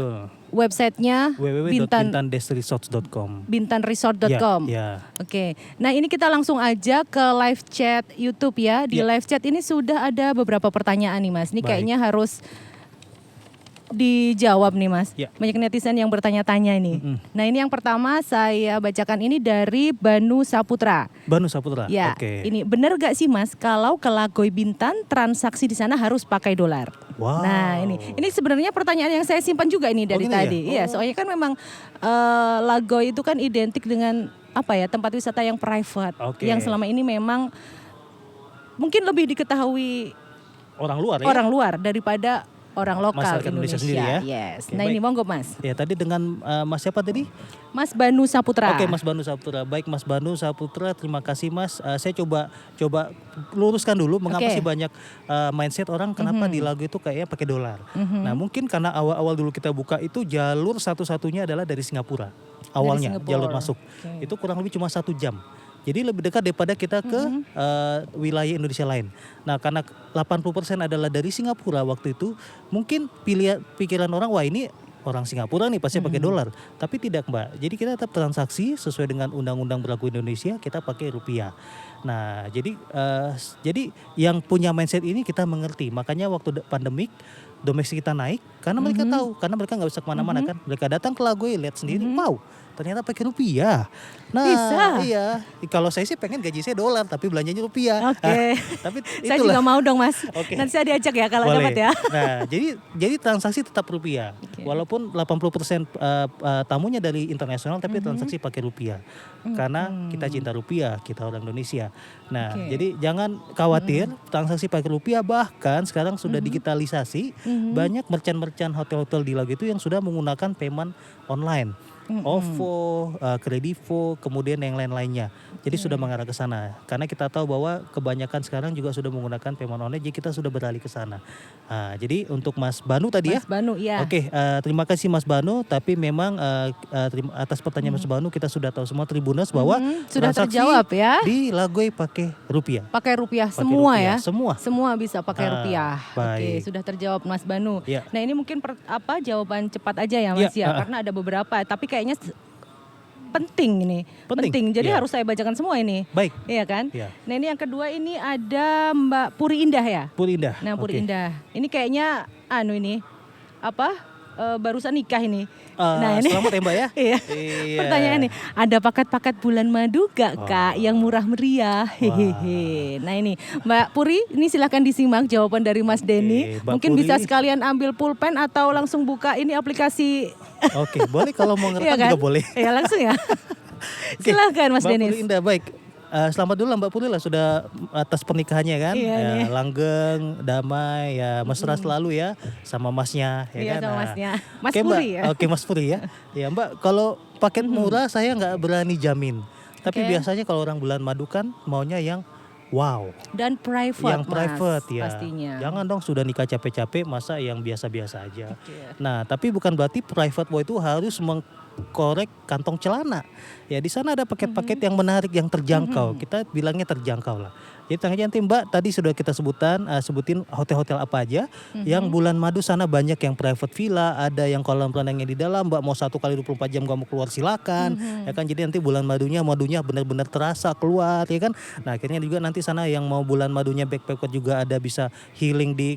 websitenya www.bintandesresorts.com. bintanresort.com. Ya. Oke. Nah ini kita langsung aja ke live chat YouTube ya. Di live chat ini sudah ada beberapa pertanyaan nih Mas. Ini kayaknya harus dijawab nih Mas. Banyak netizen yang bertanya-tanya ini. Nah ini yang pertama saya bacakan ini dari Banu Saputra. Banu Saputra. Ya. Ini benar gak sih Mas kalau ke Lagoy Bintan transaksi di sana harus pakai dolar? Wow. Nah ini sebenarnya pertanyaan yang saya simpan juga ini dari tadi. Iya, soalnya kan memang Lagoy itu kan identik dengan apa ya, tempat wisata yang private, yang selama ini memang mungkin lebih diketahui orang luar daripada orang lokal masyarakat Indonesia sendiri ya. Yes. Nah ini monggo Mas. Ya tadi dengan Mas siapa tadi? Mas Banu Saputra. Oke, Mas Banu Saputra. Baik Mas Banu Saputra, terima kasih Mas. Saya coba luruskan dulu mengapa sih banyak mindset orang kenapa di Lagoy itu kayaknya pakai dolar. Nah mungkin karena awal-awal dulu kita buka itu jalur satu-satunya adalah dari Singapura. Awalnya jalur masuk. Itu kurang lebih cuma 1 jam. Jadi lebih dekat daripada kita ke wilayah Indonesia lain. Nah karena 80% adalah dari Singapura waktu itu, mungkin pikiran orang, wah ini orang Singapura nih pasti pakai dolar. Tapi tidak Mbak, jadi kita tetap transaksi sesuai dengan undang-undang berlaku Indonesia, kita pakai rupiah. Nah jadi yang punya mindset ini kita mengerti, makanya waktu pandemik, domestik kita naik karena mereka tahu, karena mereka nggak bisa kemana-mana kan. Mereka datang ke Lagoy, lihat sendiri, wow ternyata pakai rupiah. Nah, bisa. Iya. Kalau saya sih pengen gaji saya dolar, tapi belanjanya rupiah. Tapi saya juga mau dong Mas. Nanti saya diajak ya kalau dapat ya. Nah, jadi transaksi tetap rupiah. Walaupun 80% tamunya dari internasional, tapi transaksi pakai rupiah. Karena kita cinta rupiah, kita orang Indonesia. Nah, jadi jangan khawatir, transaksi pakai rupiah, bahkan sekarang sudah digitalisasi. Banyak merchant-merchant hotel-hotel di Lagoy itu yang sudah menggunakan payment online. OVO, Kredivo, kemudian yang lain-lainnya. Jadi sudah mengarah ke sana. Karena kita tahu bahwa kebanyakan sekarang juga sudah menggunakan payment online, jadi kita sudah beralih ke sana. Jadi untuk Mas Banu tadi Mas Banu, ya. Oke, terima kasih Mas Banu. Tapi memang atas pertanyaan Mas Banu kita sudah tahu semua Tribuners bahwa sudah terjawab ya. Di Lagoy pakai rupiah. Pakai rupiah semua ya. Semua bisa pakai rupiah. Oke, sudah terjawab Mas Banu. Nah ini mungkin jawaban cepat aja ya Mas ya, karena ada beberapa. Tapi kayaknya penting ini. Penting. Jadi harus saya bacakan semua ini. Baik. Iya kan? Nah ini yang kedua ini ada Mbak Puri Indah ya. Puri Indah. Nah Puri Indah. Ini kayaknya ini barusan nikah ini. Selamat ya Mbak ya. Iya. Pertanyaan nih, ada paket-paket bulan madu gak Kak yang murah meriah? Hehehe. Nah ini Mbak Puri, ini silahkan disimak jawaban dari Mas Denny. Mbak Mungkin Puri. bisa sekalian ambil pulpen atau langsung buka ini aplikasi. Oke, boleh kalau mau ngerekam Iya kan? juga boleh. Iya langsung ya. Oke, Silahkan Mas Mbak Denis. Puri Indah, baik. Selamat dulu lah Mbak Puri lah sudah atas pernikahannya kan. Iya, Ya, nih. langgeng, damai, ya mesra selalu ya sama masnya ya Iya kan. sama Nah, Masnya. Mas oke, Mbak. Puri ya. Oke Mas Puri ya. Ya Mbak, kalau paket murah saya nggak berani jamin. Tapi Oke. biasanya kalau orang bulan madu kan maunya yang wow. Dan private Yang private Mas, ya. pastinya. Jangan dong sudah nikah capek-capek masa yang biasa-biasa aja. Oke. Nah, tapi bukan berarti private boy itu harus mengkorek kantong celana. Ya di sana ada paket-paket yang menarik, yang terjangkau. Kita bilangnya terjangkau lah. Jadi tanya nanti Mbak, tadi sudah kita sebutin hotel-hotel apa aja yang bulan madu sana banyak yang private villa, ada yang kolam renangnya di dalam. Mbak mau 1 kali 24 jam gak mau keluar silakan. Ya kan, jadi nanti bulan madunya benar-benar terasa keluar ya kan. Nah, akhirnya juga nanti sana yang mau bulan madunya backpacker juga ada, bisa healing di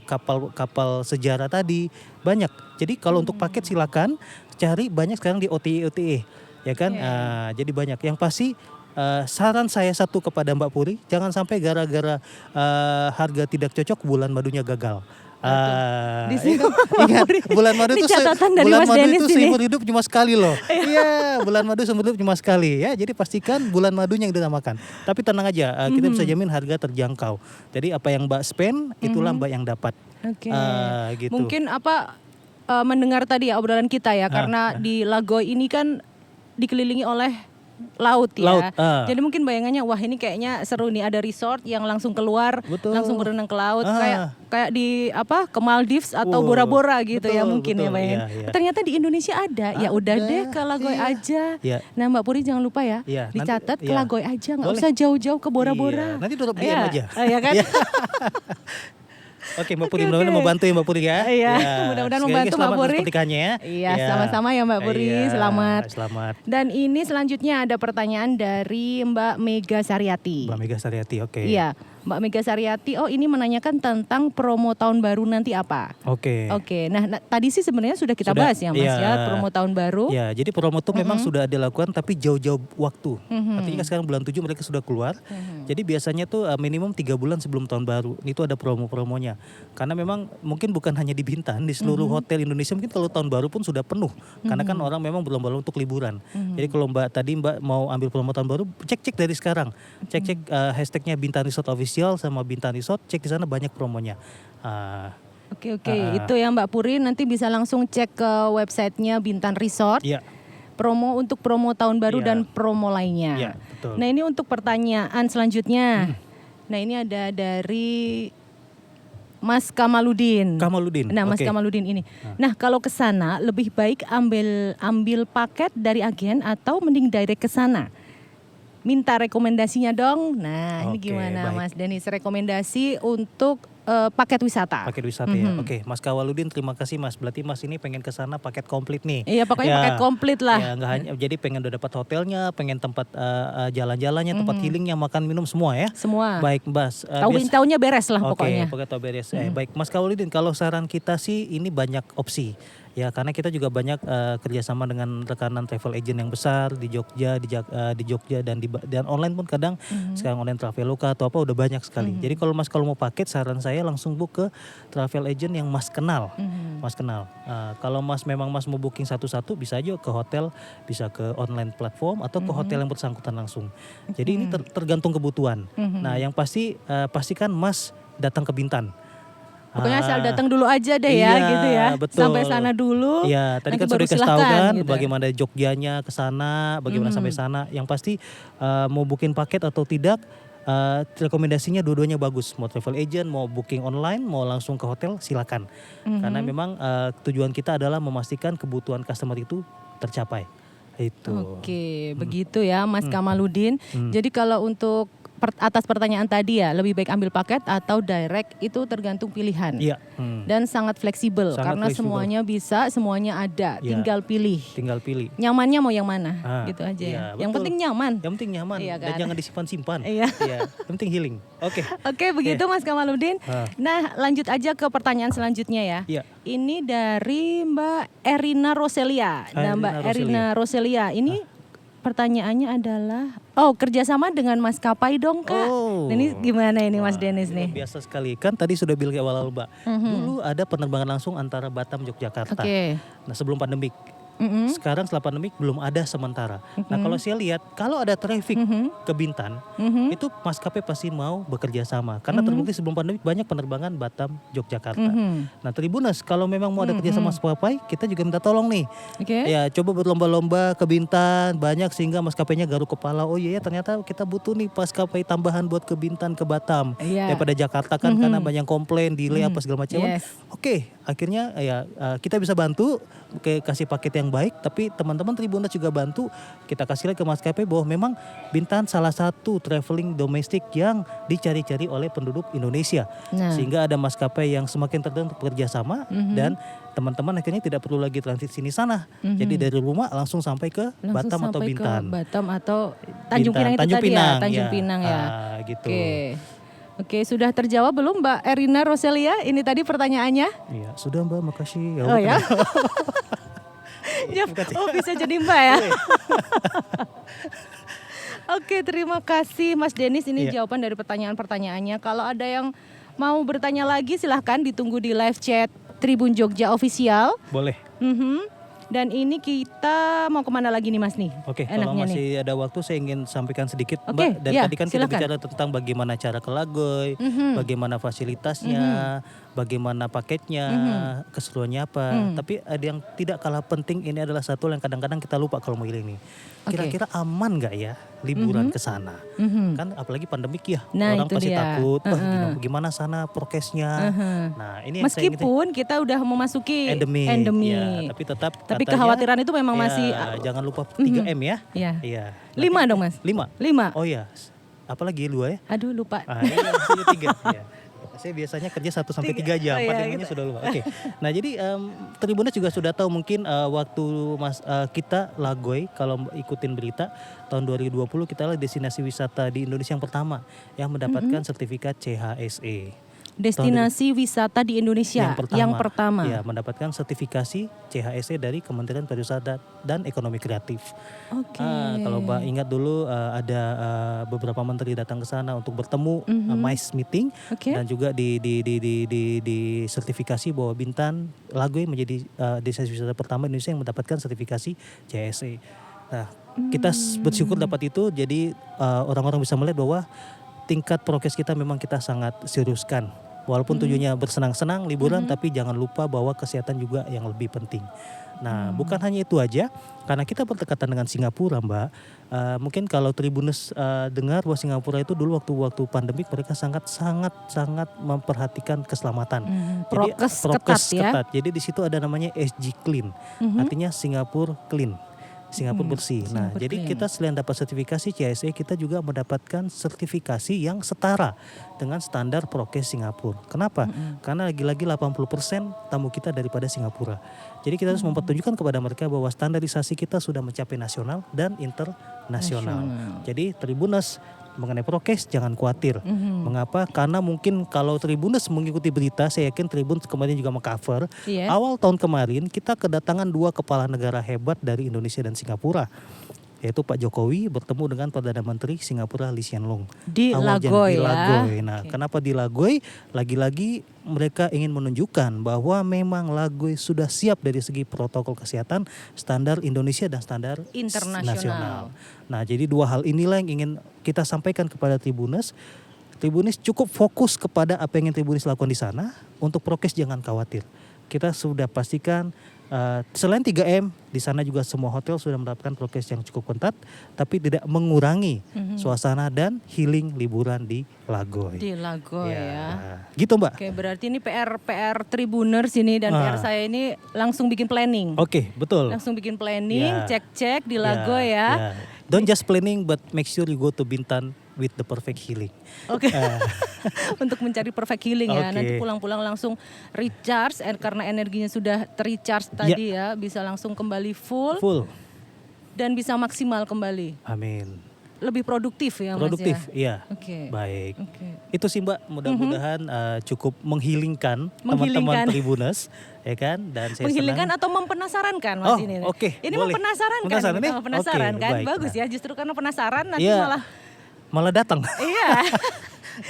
kapal sejarah tadi. Banyak. Jadi kalau untuk paket silakan cari, banyak sekarang di OTA ya kan. Jadi banyak. Yang pasti saran saya satu kepada Mbak Puri, jangan sampai gara-gara harga tidak cocok bulan madunya gagal. Di sini Ingat, bulan madu Ini itu catatan dari bulan Mas madu Dennis itu ini. seumur hidup cuma sekali loh. Iya, bulan madu seumur hidup cuma sekali ya. Jadi pastikan bulan madunya yang dinamakan. Tapi tenang aja, kita bisa jamin harga terjangkau. Jadi apa yang Mbak spend, itulah Mbak yang dapat. Oke. Gitu. Mungkin mendengar tadi ya obrolan kita ya, karena di Lagoy ini kan dikelilingi oleh laut ya. Laut, Jadi mungkin bayangannya wah ini kayaknya seru nih, ada resort yang langsung keluar, Betul. langsung berenang ke laut kayak di ke Maldives atau Wow, Bora Bora gitu ya betul, mungkin ya betul, bayangan. iya, iya. Ternyata di Indonesia ada. Ya udah Ada, deh ke Lagoy iya. aja. Iya. Nah Mbak Puri jangan lupa ya, Iya, nanti- dicatat ke iya. Lagoy aja, nggak Boleh. usah jauh-jauh ke Bora Bora. Iya, nanti drop DM aja. Iya kan? Iya. Oke Mbak Puri, Oke, mudah-mudahan oke. membantu ya Mbak Puri ya. Iya, Ya, mudah-mudahan sekali lagi membantu, Mbak selamat atas Puri. pernikahannya ya. Iya, sama-sama ya, Mbak Puri. Iya, Selamat. Selamat. Dan ini selanjutnya ada pertanyaan dari Mbak Mega Sariati. Mbak Mega Sariati, oke. Iya, Mbak Mega Sariati. Oh, ini menanyakan tentang promo tahun baru nanti apa? Oke. Oke, nah tadi sih sebenarnya sudah kita Sudah, bahas ya Mas iya. ya, promo tahun baru. Ya, jadi promo itu memang sudah dilakukan tapi jauh-jauh waktu. Artinya sekarang bulan 7 mereka sudah keluar. Jadi biasanya tuh minimum 3 bulan sebelum tahun baru. Itu ada promo-promonya. Karena memang mungkin bukan hanya di Bintan, di seluruh hotel Indonesia mungkin kalau tahun baru pun sudah penuh. Karena kan orang memang berlomba-lomba untuk liburan. Jadi kalau Mbak mau ambil promo tahun baru, cek-cek dari sekarang. Cek-cek hashtagnya Bintan Resort Official sama Bintan Resort, cek di sana banyak promonya. Oke, itu ya Mbak Puri, nanti bisa langsung cek ke websitenya Bintan Resort. Iya. Promo untuk promo tahun baru Iya. dan promo lainnya. Iya, betul. Nah ini untuk pertanyaan selanjutnya. Nah ini ada dari Mas Kamaludin. Kamaludin. Nah Mas oke. Kamaludin ini. Nah kalau ke sana lebih baik ambil paket dari agen atau mending direct ke sana? Minta rekomendasinya dong. Nah ini Oke, gimana baik. Mas Denis, rekomendasi untuk paket wisata? Paket wisata ya. Oke, Mas Kawaludin, terima kasih Mas. Berarti Mas ini pengen ke sana paket komplit nih. Iya pokoknya Ya. paket komplit lah. Ya, nggak hanya jadi pengen udah dapat hotelnya, pengen tempat jalan-jalannya, tempat healingnya, makan minum semua ya. Semua. Baik, Mas. Tahunnya beres lah Oke, pokoknya. pokoknya tahu beres. Baik, Mas Kawaludin, kalau saran kita sih ini banyak opsi. Ya, karena kita juga banyak kerjasama dengan rekanan travel agent yang besar di Jogja, di Jogja dan dan online pun kadang sekarang online Traveloka atau apa udah banyak sekali. Jadi kalau mau paket, saran saya langsung book ke travel agent yang Mas kenal. Mas kenal. Kalau memang Mas mau booking satu-satu, bisa aja ke hotel, bisa ke online platform atau ke hotel yang bersangkutan langsung. Jadi ini tergantung kebutuhan. Nah, yang pasti pastikan Mas datang ke Bintan. Pokoknya asal datang dulu aja deh ya, Iya, gitu ya. betul. Sampai sana dulu. Iya, tadi nanti kan baru sudah dikasih tahu silahkan, kan gitu. bagaimana Jogjanya ke sana, bagaimana sampai sana. Yang pasti mau booking paket atau tidak, rekomendasinya dua-duanya bagus. Mau travel agent, mau booking online, mau langsung ke hotel, silakan. Karena memang tujuan kita adalah memastikan kebutuhan customer itu tercapai. Itu. Oke, begitu ya Mas Kamaludin. Jadi kalau untuk atas pertanyaan tadi ya, lebih baik ambil paket atau direct itu tergantung pilihan. Iya. Dan sangat fleksibel karena semuanya bisa, semuanya ada, tinggal pilih. Tinggal pilih. Nyamannya mau yang mana, gitu aja ya. Yang betul. penting nyaman. Yang penting nyaman Iya kan? dan jangan disimpan-simpan. Iya. Yang penting healing. Oke, begitu Mas Kamaludin. Nah, lanjut aja ke pertanyaan selanjutnya ya. Iya. Ini dari Mbak Erina Roselia. Nah, Mbak Erina Roselia ini pertanyaannya adalah, kerjasama dengan maskapai dong Kak. Nah, ini gimana ini Mas Dennis nih? Biasa sekali, kan tadi sudah bilang awal Mbak. Dulu ada penerbangan langsung antara Batam Yogyakarta. Nah, sebelum pandemik. Sekarang setelah pandemik belum ada sementara. Nah, kalau saya lihat kalau ada traffic ke Bintan, itu maskapai pasti mau bekerja sama. Karena terbukti sebelum pandemik banyak penerbangan Batam Yogyakarta. Nah, Tribuners kalau memang mau ada kerja sama maskapai, kita juga minta tolong nih. Ya, coba berlomba-lomba ke Bintan banyak sehingga maskapainya garuk kepala. Oh iya, ternyata kita butuh nih maskapai tambahan buat ke Bintan, ke Batam daripada Jakarta kan karena banyak komplain, delay apa segala macam. Oke, akhirnya ya kita bisa bantu kasih paket yang baik, tapi teman-teman Tribuners juga bantu kita kasih lihat ke maskapai bahwa memang Bintan salah satu traveling domestik yang dicari-cari oleh penduduk Indonesia. Sehingga ada maskapai yang semakin tertarik untuk bekerja sama dan teman-teman akhirnya tidak perlu lagi transit sini sana. Jadi dari rumah langsung sampai ke Batam atau Bintan. Batam atau Tanjung Pinang itu tadi ya, Tanjung Pinang ya. Gitu. Oke, sudah terjawab belum Mbak Erina Roselia? Ini tadi pertanyaannya? Iya, sudah Mbak, makasih. Ya. Bisa jadi Mbak ya. Oke, terima kasih Mas Dennis. Ini jawaban dari pertanyaan-pertanyaannya. Kalau ada yang mau bertanya lagi silahkan ditunggu di live chat Tribun Jogja Official. Boleh. Dan ini kita mau kemana lagi nih Mas nih? Oke, kalau masih ada waktu saya ingin sampaikan sedikit Mbak. Dan tadi kan kita bicara tentang bagaimana cara ke Lagoy, bagaimana fasilitasnya, bagaimana paketnya, keseruannya apa. Tapi ada yang tidak kalah penting, ini adalah satu yang kadang-kadang kita lupa kalau mau healing nih. Kira-kira aman gak ya liburan ke sana? Kan apalagi pandemik ya, orang pasti takut, gimana sana prokesnya. Nah, ini yang meskipun kita udah memasuki endemi. Ya, tapi kekhawatiran itu memang masih jangan lupa 3M ya. Iya. 5 dong Mas. 5. Oh iya. Apalagi 2 ya? Aduh lupa. Iya, 3 ya. Saya biasanya kerja 1 sampai 3 jam, 4 sudah lupa. Oke. Nah, jadi Tribuners juga sudah tahu mungkin waktu kita Lagoy, kalau ikutin berita tahun 2020 kita adalah destinasi wisata di Indonesia yang pertama yang mendapatkan sertifikat CHSE. Destinasi wisata di Indonesia yang pertama. Ya, mendapatkan sertifikasi CHSE dari Kementerian Pariwisata dan Ekonomi Kreatif. Kalau Mbak ingat dulu ada beberapa menteri datang ke sana untuk bertemu, MICE meeting, dan juga di sertifikasi bahwa Bintan Lagoy menjadi destinasi wisata pertama Indonesia yang mendapatkan sertifikasi CHSE. Nah, kita bersyukur dapat itu, jadi orang-orang bisa melihat bahwa tingkat prokes kita memang kita sangat seriuskan. Walaupun tujuannya bersenang-senang, liburan, tapi jangan lupa bahwa kesehatan juga yang lebih penting. Nah, bukan hanya itu aja, karena kita berdekatan dengan Singapura, Mbak. Mungkin kalau Tribuners dengar bahwa Singapura itu dulu waktu pandemik mereka sangat memperhatikan keselamatan. Prokes ketat. Jadi di situ ada namanya SG Clean, artinya Singapura Clean. Singapura bersih. Jadi kita selain dapat sertifikasi CHSE, kita juga mendapatkan sertifikasi yang setara dengan standar prokes Singapura. Kenapa? Karena lagi-lagi 80% tamu kita daripada Singapura. Jadi kita harus mempertunjukkan kepada mereka bahwa standarisasi kita sudah mencapai nasional dan internasional. Jadi Tribuners mengenai prokes jangan khawatir. Mengapa? Karena mungkin kalau Tribuners mengikuti berita, saya yakin Tribun kemarin juga mengcover. Awal tahun kemarin kita kedatangan 2 kepala negara hebat dari Indonesia dan Singapura, yaitu Pak Jokowi bertemu dengan Perdana Menteri Singapura Lee Hsien Loong di Lagoy ya. Nah, kenapa di Lagoy? Lagi-lagi mereka ingin menunjukkan bahwa memang Lagoy sudah siap dari segi protokol kesehatan, standar Indonesia dan standar internasional. Nah, jadi 2 hal inilah yang ingin kita sampaikan kepada Tribuners. Tribuners cukup fokus kepada apa yang ingin Tribuners lakukan di sana. Untuk prokes jangan khawatir. Kita sudah pastikan selain 3M, di sana juga semua hotel sudah menerapkan prokes yang cukup ketat, tapi tidak mengurangi suasana dan healing liburan di Lagoy. Di Lagoy ya. Gitu Mbak. Oke, berarti ini PR Tribuners ini dan PR saya ini langsung bikin planning. Oke, betul. Langsung bikin planning, cek-cek di Lagoy ya. Don't just planning but make sure you go to Bintan with the perfect healing. Oke. Untuk mencari perfect healing ya. Oke. Nanti pulang-pulang langsung recharge karena energinya sudah terrecharge tadi ya, bisa langsung kembali full dan bisa maksimal kembali. Amin. Lebih produktif ya Mas Produktif, ya. iya. Oke. Baik. Oke. Itu sih Mbak, mudah-mudahan cukup menghilingkan teman-teman Tribuners, ya kan? Dan saya Menghilingkan senang. atau mempenasaran Mas ini? Oke, Ini boleh. mempenasaran kan? Penasaran nih? Penasaran Oke, kan? baik. Bagus ya, justru karena penasaran nanti Iya. Malah datang. Iya.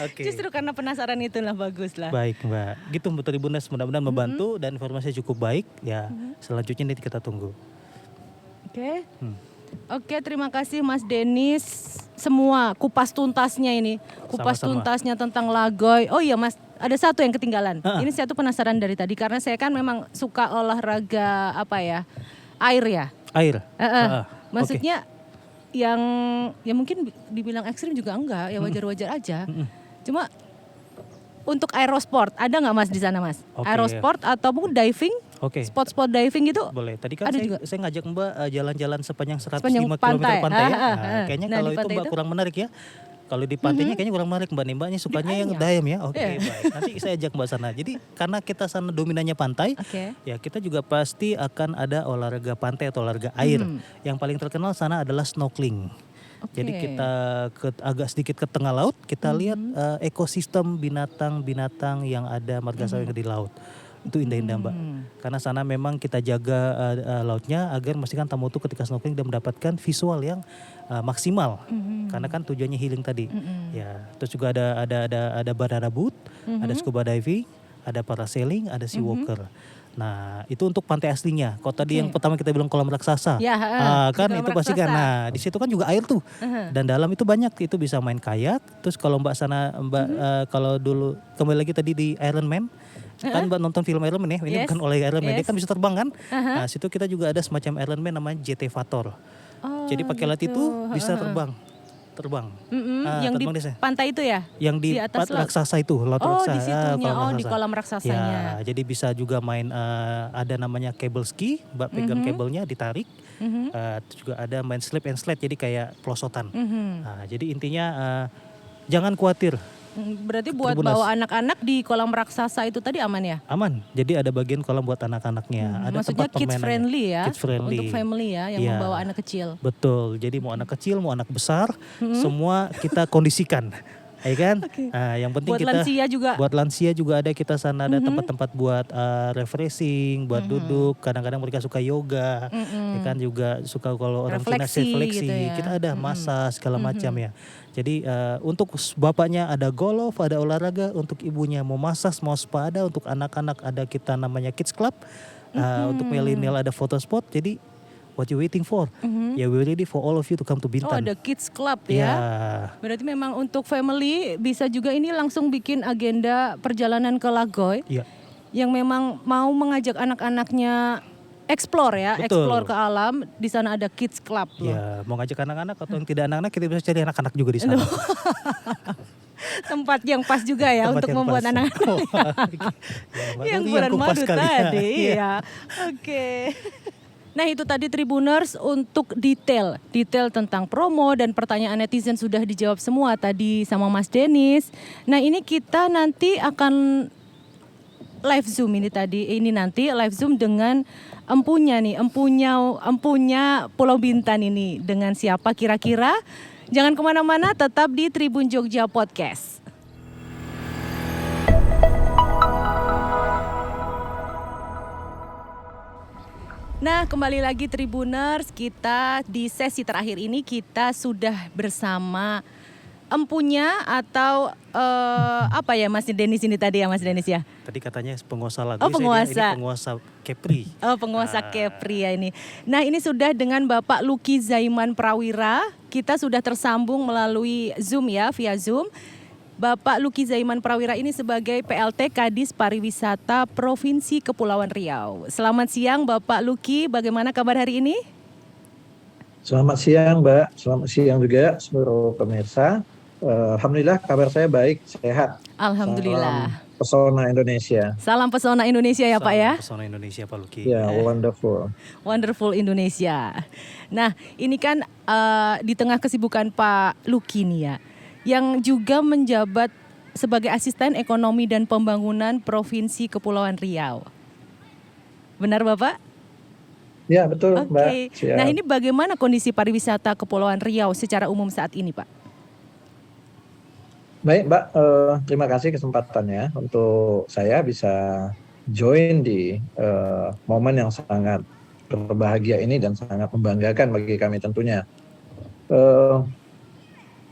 Oke. Justru karena penasaran itulah bagus lah. Baik Mbak, gitu Mbak Tribuners, mudah-mudahan membantu dan informasinya cukup baik. Ya, selanjutnya nanti kita tunggu. Oke. Oke, terima kasih Mas Denis. Semua kupas tuntasnya ini. Kupas Sama-sama. tuntasnya tentang Lagoy. Oh iya Mas, ada satu yang ketinggalan. Ini saya tuh penasaran dari tadi karena saya kan memang suka olahraga air ya. Air. Maksudnya yang ya mungkin dibilang ekstrim juga enggak, ya wajar-wajar aja. Cuma untuk aerosport ada nggak Mas di sana Mas? Oke. Aerosport ataupun diving? Oke. Spot-spot diving gitu? Boleh. Tadi kan Ada juga. saya ngajak Mbak jalan-jalan sepanjang 105 Sepanjang km pantai. pantai ya. Ah. Kayaknya Nah, kalau di itu pantai Mbak itu? kurang menarik ya. Kalau di pantainya kayaknya kurang menarik Mbak. Mbaknya sukanya yang dive ya. Oke, baik. Nanti saya ajak Mbak sana. Jadi karena kita sana dominannya pantai, Oke. ya kita juga pasti akan ada olahraga pantai atau olahraga air. Yang paling terkenal sana adalah snorkeling. Jadi kita agak sedikit ke tengah laut, kita lihat ekosistem binatang-binatang yang ada margasatwa yang di laut. Itu indah-indah Mbak. Karena sana memang kita jaga lautnya agar memastikan tamu itu ketika snorkeling dia mendapatkan visual yang maksimal. Karena kan tujuannya healing tadi. Ya, terus juga ada banana boat, ada scuba diving, ada parasailing, ada sea walker. Nah, itu untuk pantai aslinya. Kalau tadi yang pertama kita bilang kolam raksasa. Ya, Kan kolam itu pasti kan. raksasa. Nah, di situ kan juga air tuh. Dan dalam itu banyak, itu bisa main kayak. Terus kalau Mbak sana kalau dulu kembali lagi tadi di Iron Man, kan Mbak nonton film Iron Man ya. Ini bukan oleh Iron Man, dia kan bisa terbang kan. Nah, situ kita juga ada semacam Iron Man namanya Jetavator. Jadi pakai alat itu bisa terbang. Yang di terbang desa. pantai itu ya? Yang di atas laut? raksasa itu, laut Oh, raksasa. di situnya. kolam Di raksasa. kolam raksasanya. Ya, jadi bisa juga main ada namanya cable ski, Mbak pegang kabelnya ditarik. Terus juga ada main slip and slide, jadi kayak pelosotan. Nah, jadi intinya jangan khawatir. Berarti buat Tribuners. bawa anak-anak di kolam raksasa itu tadi aman ya? Aman. Jadi ada bagian kolam buat anak-anaknya. Ada Maksudnya tempat kids permainannya. friendly ya? Kids friendly. Untuk family ya yang Iya. membawa anak kecil. Betul. Jadi mau anak kecil, mau anak besar, semua kita kondisikan. Ya kan? Nah, yang penting Buat kita lansia juga. buat lansia juga ada kita sana ada tempat-tempat buat refreshing, buat duduk. Kadang-kadang mereka suka yoga, ya kan juga suka kalau orang Cina refleksi. gitu ya. Kita ada massage segala macam ya. Jadi untuk bapaknya ada golf, ada olahraga, untuk ibunya mau massage, mau spa ada, untuk anak-anak ada kita namanya kids club, untuk milenial ada photo spot. Jadi what you waiting for? Ya we're ready for all of you to come to Bintan. Oh, ada kids club ya? Berarti memang untuk family bisa juga ini langsung bikin agenda perjalanan ke Lagoy. Iya. Yang memang mau mengajak anak-anaknya explore ya, Betul. explore ke alam. Di sana ada kids club loh. Ya, mau ngajak anak-anak atau yang tidak anak-anak kita bisa cari anak-anak juga di sana. Tempat yang pas juga ya Tempat untuk yang membuat pas. anak-anak. Yang bulan madu tadi. Iya. Oke. Nah itu tadi Tribuners untuk detail tentang promo dan pertanyaan netizen sudah dijawab semua tadi sama Mas Denis. Nah ini kita nanti akan live zoom ini nanti live zoom dengan empunya Pulau Bintan ini dengan siapa kira-kira. Jangan kemana-mana, tetap di Tribun Jogja Podcast. Nah, kembali lagi Tribuners, kita di sesi terakhir ini kita sudah bersama empunya atau apa ya Mas Denis ini tadi ya Mas Denis ya? Tadi katanya penguasa lagu. Oh, penguasa. Ini penguasa Kepri. Oh, penguasa Kepri ya ini. Nah, ini sudah dengan Bapak Lucky Zaiman Prawira. Kita sudah tersambung melalui Zoom ya, via Zoom. Bapak Lucky Zaiman Prawira ini sebagai PLT Kadis Pariwisata Provinsi Kepulauan Riau. Selamat siang Bapak Lucky, bagaimana kabar hari ini? Selamat siang Mbak, selamat siang juga seluruh pemirsa. Alhamdulillah kabar saya baik, sehat. Alhamdulillah. Salam pesona Indonesia. Salam pesona Indonesia ya Pak ya. Pesona Indonesia Pak Lucky. Ya, wonderful. Wonderful Indonesia. Nah, ini kan di tengah kesibukan Pak Lucky nih ya. yang juga menjabat sebagai Asisten Ekonomi dan Pembangunan Provinsi Kepulauan Riau. Benar Bapak? Ya, betul, Oke. Mbak. Siap. Nah, ini bagaimana kondisi pariwisata Kepulauan Riau secara umum saat ini, Pak? Baik, Mbak. Terima kasih kesempatannya untuk saya bisa join di momen yang sangat berbahagia ini dan sangat membanggakan bagi kami tentunya. Eh,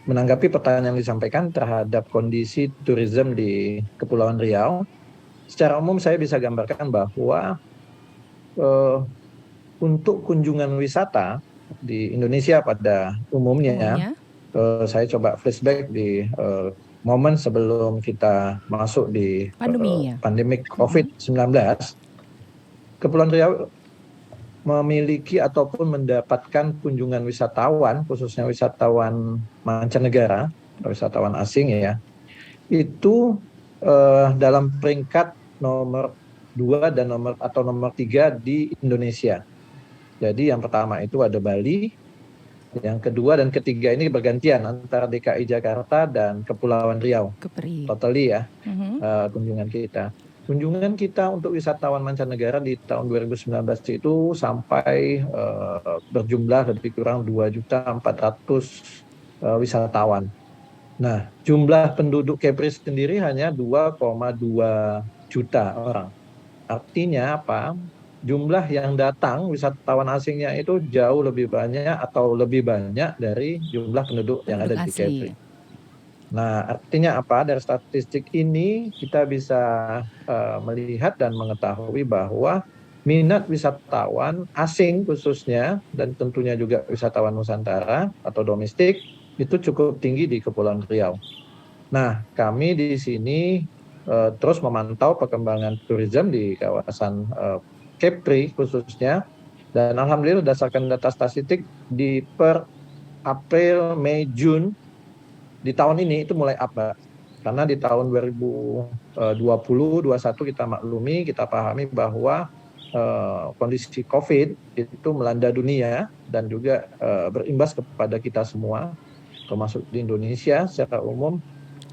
Menanggapi pertanyaan yang disampaikan terhadap kondisi tourism di Kepulauan Riau, secara umum saya bisa gambarkan bahwa untuk kunjungan wisata di Indonesia pada umumnya, saya coba flashback di momen sebelum kita masuk di pandemik COVID-19, Kepulauan Riau memiliki ataupun mendapatkan kunjungan wisatawan, khususnya wisatawan mancanegara, wisatawan asing ya, itu dalam peringkat nomor 2 dan nomor 3 di Indonesia. Jadi yang pertama itu ada Bali, yang kedua dan ketiga ini bergantian antara DKI Jakarta dan Kepulauan Riau. Totally ya, kunjungan kita. Kunjungan kita untuk wisatawan mancanegara di tahun 2019 itu sampai berjumlah lebih kurang 2.400.000 wisatawan. Nah, jumlah penduduk Kepri sendiri hanya 2,2 juta orang. Artinya apa? Jumlah yang datang wisatawan asingnya itu jauh lebih banyak atau lebih banyak dari jumlah penduduk yang ada di Kepri. Nah, artinya apa? Dari statistik ini kita bisa melihat dan mengetahui bahwa minat wisatawan asing khususnya dan tentunya juga wisatawan Nusantara atau domestik itu cukup tinggi di Kepulauan Riau. Nah, kami di sini terus memantau perkembangan tourism di kawasan Kepri khususnya, dan alhamdulillah berdasarkan data statistik di per April, Mei, Juni di tahun ini itu mulai up, Mbak. Karena di tahun 2020-2021 kita maklumi, kita pahami bahwa kondisi COVID itu melanda dunia dan juga berimbas kepada kita semua, termasuk di Indonesia secara umum.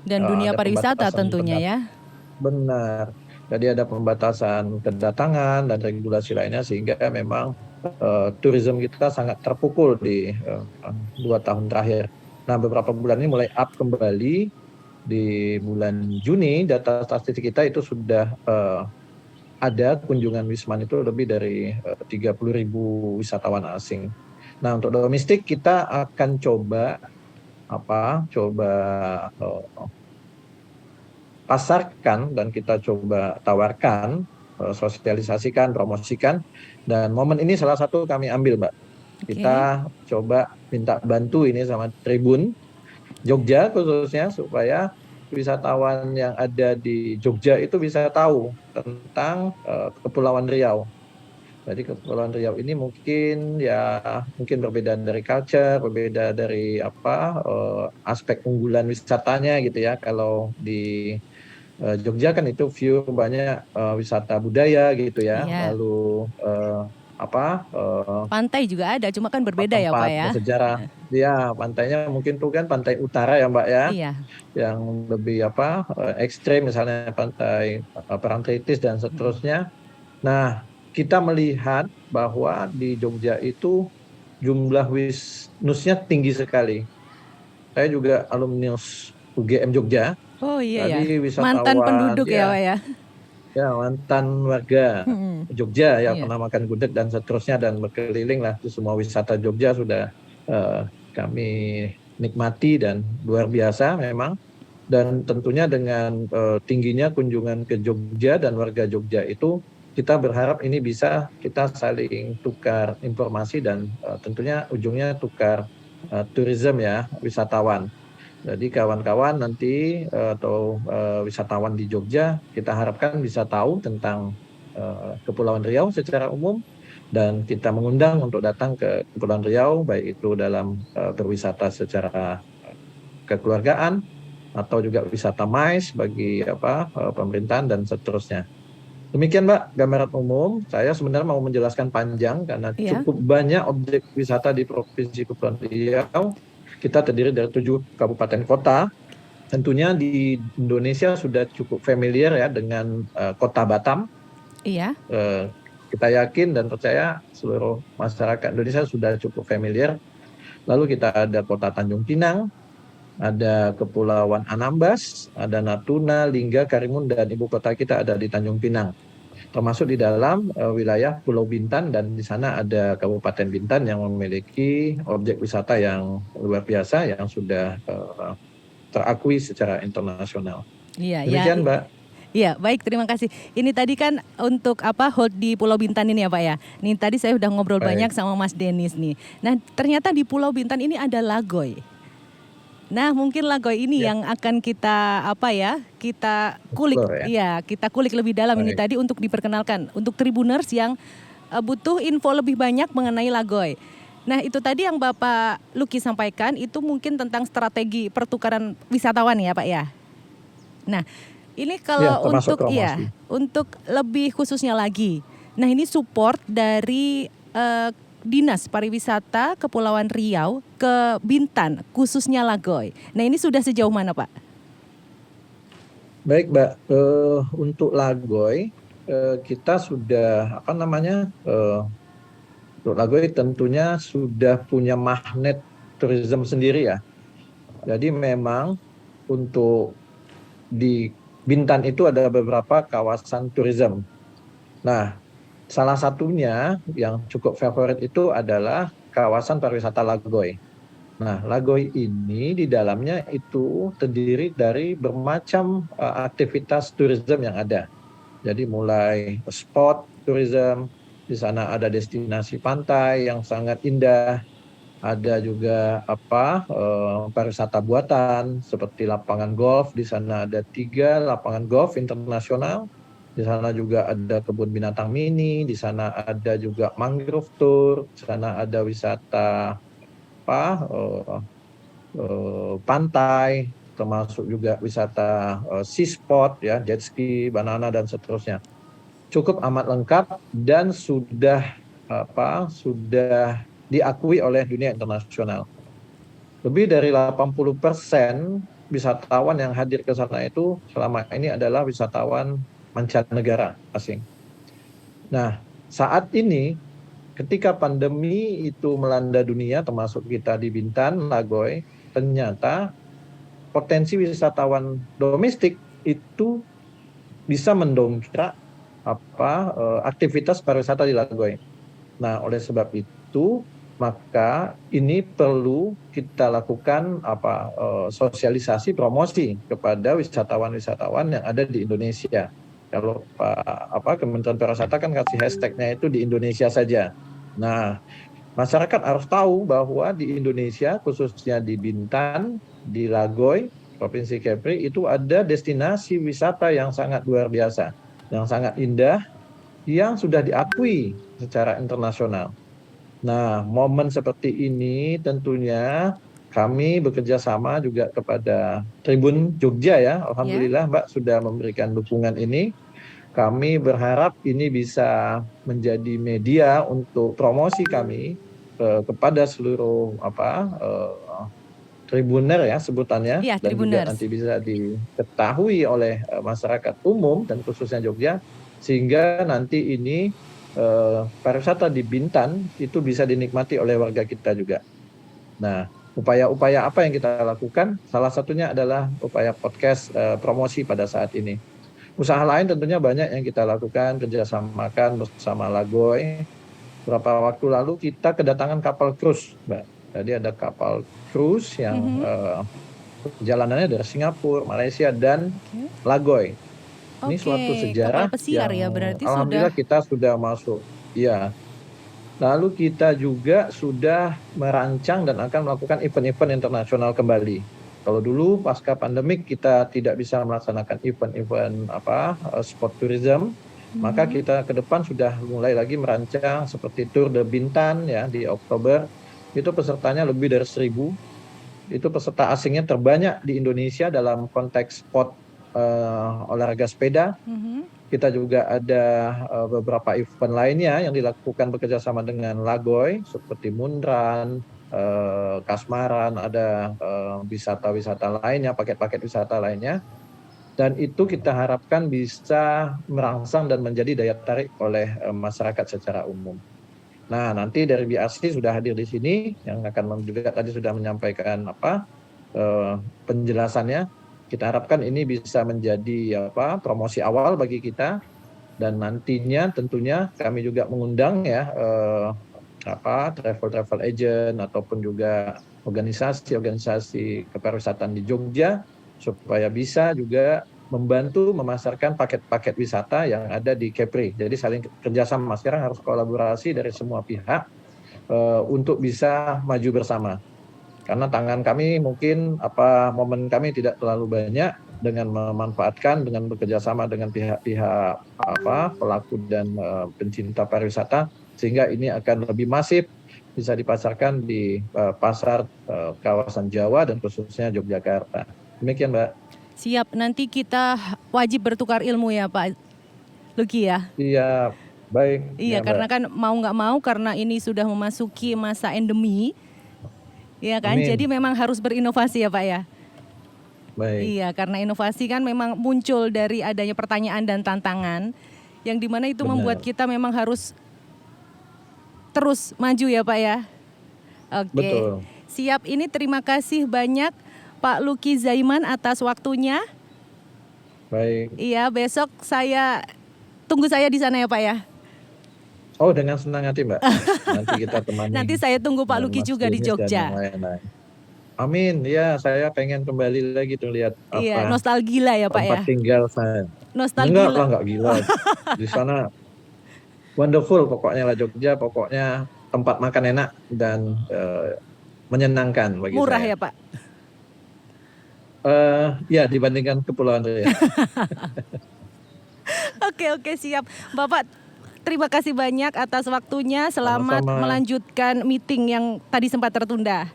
Dan dunia pariwisata tentunya ya. Benar. Jadi ada pembatasan kedatangan dan regulasi lainnya sehingga memang tourism kita sangat terpukul di 2 tahun terakhir. Nah, beberapa bulan ini mulai up kembali. Di bulan Juni data statistik kita itu sudah ada kunjungan Wisman itu lebih dari 30.000 wisatawan asing. Nah, untuk domestik kita akan coba pasarkan dan kita coba tawarkan, sosialisasikan, promosikan, dan momen ini salah satu kami ambil, Mbak. Kita coba minta bantu ini sama Tribun Jogja khususnya supaya wisatawan yang ada di Jogja itu bisa tahu tentang Kepulauan Riau. Jadi Kepulauan Riau ini mungkin berbeda dari culture, berbeda dari aspek unggulan wisatanya gitu ya. Kalau di Jogja kan itu view banyak wisata budaya gitu ya. Lalu pantai juga ada, cuma kan berbeda ya Pak ya. Sejarah. Ya, pantainya mungkin tuh kan pantai utara ya Mbak ya. Iya. Yang lebih ekstrem, misalnya pantai Parangtritis dan seterusnya. Nah, kita melihat bahwa di Jogja itu jumlah wisnusnya tinggi sekali. Saya juga alumnius UGM Jogja. Oh iya ya. Wisatawan, mantan penduduk ya Pak ya. Ya, mantan warga Jogja ya, pernah makan gudeg dan seterusnya, dan berkeliling lah di semua wisata Jogja sudah kami nikmati dan luar biasa memang. Dan tentunya dengan tingginya kunjungan ke Jogja dan warga Jogja itu, kita berharap ini bisa kita saling tukar informasi dan tentunya ujungnya tukar tourism ya, wisatawan. Jadi kawan-kawan nanti atau wisatawan di Jogja kita harapkan bisa tahu tentang Kepulauan Riau secara umum, dan kita mengundang untuk datang ke Kepulauan Riau baik itu dalam berwisata secara kekeluargaan atau juga wisata MICE bagi pemerintahan dan seterusnya. Demikian Mbak gambaran umum. Saya sebenarnya mau menjelaskan panjang karena cukup banyak objek wisata di Provinsi Kepulauan Riau. Kita terdiri dari 7 kabupaten kota. Tentunya di Indonesia sudah cukup familiar ya dengan kota Batam. Iya. Kita yakin dan percaya seluruh masyarakat Indonesia sudah cukup familiar. Lalu kita ada kota Tanjung Pinang, ada Kepulauan Anambas, ada Natuna, Lingga, Karimun, dan ibu kota kita ada di Tanjung Pinang. Termasuk di dalam wilayah Pulau Bintan, dan di sana ada Kabupaten Bintan yang memiliki objek wisata yang luar biasa yang sudah terakui secara internasional. Iya, Demikian, Mbak. Iya, baik, terima kasih. Ini tadi kan untuk hold di Pulau Bintan ini ya Pak ya. Nih tadi saya udah ngobrol banyak sama Mas Denis nih. Nah, ternyata di Pulau Bintan ini ada Lagoy. Nah, mungkin Lagoy ini yang akan kita kita kulik. Iya, kita kulik lebih dalam ini tadi untuk diperkenalkan untuk Tribuners yang butuh info lebih banyak mengenai Lagoy. Nah, itu tadi yang Bapak Lucky sampaikan itu mungkin tentang strategi pertukaran wisatawan ya, Pak ya. Nah, ini kalau untuk lebih khususnya lagi. Nah, ini support dari Dinas Pariwisata Kepulauan Riau ke Bintan, khususnya Lagoy. Nah, ini sudah sejauh mana, Pak? Baik, Mbak. Untuk Lagoy, kita sudah untuk Lagoy tentunya sudah punya magnet tourism sendiri ya. Jadi memang untuk di Bintan itu ada beberapa kawasan tourism. Nah, salah satunya yang cukup favorit itu adalah kawasan pariwisata Lagoy. Nah, Lagoy ini di dalamnya itu terdiri dari bermacam aktivitas tourism yang ada. Jadi mulai spot tourism, di sana ada destinasi pantai yang sangat indah, ada juga pariwisata buatan seperti lapangan golf. Di sana ada 3 lapangan golf internasional. Di sana juga ada kebun binatang mini, di sana ada juga mangrove tour, di sana ada wisata pantai, termasuk juga wisata sea sport ya, jet ski, banana dan seterusnya. Cukup amat lengkap dan sudah diakui oleh dunia internasional. Lebih dari 80% wisatawan yang hadir ke sana itu selama ini adalah wisatawan mancanegara asing. Nah, saat ini ketika pandemi itu melanda dunia termasuk kita di Bintan, Lagoy, ternyata potensi wisatawan domestik itu bisa mendongkrak aktivitas pariwisata di Lagoy. Nah, oleh sebab itu maka ini perlu kita lakukan sosialisasi promosi kepada wisatawan-wisatawan yang ada di Indonesia. Kalau Kementerian Pariwisata kan kasih hashtagnya itu di Indonesia saja. Nah, masyarakat harus tahu bahwa di Indonesia khususnya di Bintan, di Lagoy, Provinsi Kepri itu ada destinasi wisata yang sangat luar biasa, yang sangat indah, yang sudah diakui secara internasional. Nah, momen seperti ini tentunya kami bekerja sama juga kepada Tribun Jogja ya. Alhamdulillah Mbak sudah memberikan dukungan ini. Kami berharap ini bisa menjadi media untuk promosi kami kepada seluruh Tribuner ya sebutannya, dan juga nanti bisa diketahui oleh masyarakat umum dan khususnya Jogja, sehingga nanti ini pariwisata di Bintan itu bisa dinikmati oleh warga kita juga. Nah, upaya-upaya apa yang kita lakukan? Salah satunya adalah upaya podcast promosi pada saat ini. Usaha lain tentunya banyak yang kita lakukan, kerjasamakan bersama Lagoy. Beberapa waktu lalu kita kedatangan kapal cruise, Mbak. Jadi ada kapal cruise yang perjalanannya dari Singapura, Malaysia, dan Lagoy. Ini suatu sejarah yang berarti alhamdulillah kita sudah masuk. Ya. Lalu kita juga sudah merancang dan akan melakukan event-event internasional kembali. Kalau dulu pasca pandemik kita tidak bisa melaksanakan event-event sport tourism, maka kita ke depan sudah mulai lagi merancang seperti Tour de Bintan ya di Oktober. Itu pesertanya lebih dari 1.000. Itu peserta asingnya terbanyak di Indonesia dalam konteks sport olahraga sepeda. Kita juga ada beberapa event lainnya yang dilakukan bekerjasama dengan Lagoy seperti Moon Run, Kasmaran, ada wisata-wisata lainnya, paket-paket wisata lainnya. Dan itu kita harapkan bisa merangsang dan menjadi daya tarik oleh masyarakat secara umum. Nah, nanti dari BRC sudah hadir di sini, yang akan juga tadi sudah menyampaikan penjelasannya. Kita harapkan ini bisa menjadi promosi awal bagi kita, dan nantinya tentunya kami juga mengundang ya travel agent ataupun juga organisasi kepariwisataan di Jogja, supaya bisa juga membantu memasarkan paket-paket wisata yang ada di Kepri. Jadi saling kerjasama, sekarang harus kolaborasi dari semua pihak untuk bisa maju bersama. Karena tangan kami mungkin momen kami tidak terlalu banyak, dengan memanfaatkan, dengan bekerjasama dengan pihak-pihak pelaku dan pencinta pariwisata, sehingga ini akan lebih masif, bisa dipasarkan di pasar kawasan Jawa dan khususnya Yogyakarta. Demikian, Mbak. Siap, nanti kita wajib bertukar ilmu ya Pak Luki ya. Iya, baik. Iya, Ya, karena Mbak. kan mau nggak mau, karena ini sudah memasuki masa endemi, ya kan. Amin. Jadi memang harus berinovasi ya Pak ya. Baik. Iya, karena inovasi kan memang muncul dari adanya pertanyaan dan tantangan, yang dimana itu Benar. membuat kita memang harus terus maju ya Pak ya. Oke, Betul. siap. Ini terima kasih banyak Pak Luki Zaiman atas waktunya. Baik. Iya, besok tunggu saya di sana ya Pak ya. Oh, dengan senang hati, Mbak. Nanti kita temani. Nanti saya tunggu Pak Luki Mas juga di Denis dan Jogja. yang lain-lain. Amin. Ya, saya pengen kembali lagi tuh lihat Iya, nostalgia ya Pak ya. tempat tinggal saya. Nostalgia. Enggak gila. Di sana wonderful pokoknya lah Jogja, pokoknya tempat makan enak dan menyenangkan bagi Murah saya. ya Pak. Ya, dibandingkan Kepulauan Riau. Oke, siap. Bapak, terima kasih banyak atas waktunya. Selamat Sama-sama. melanjutkan meeting yang tadi sempat tertunda.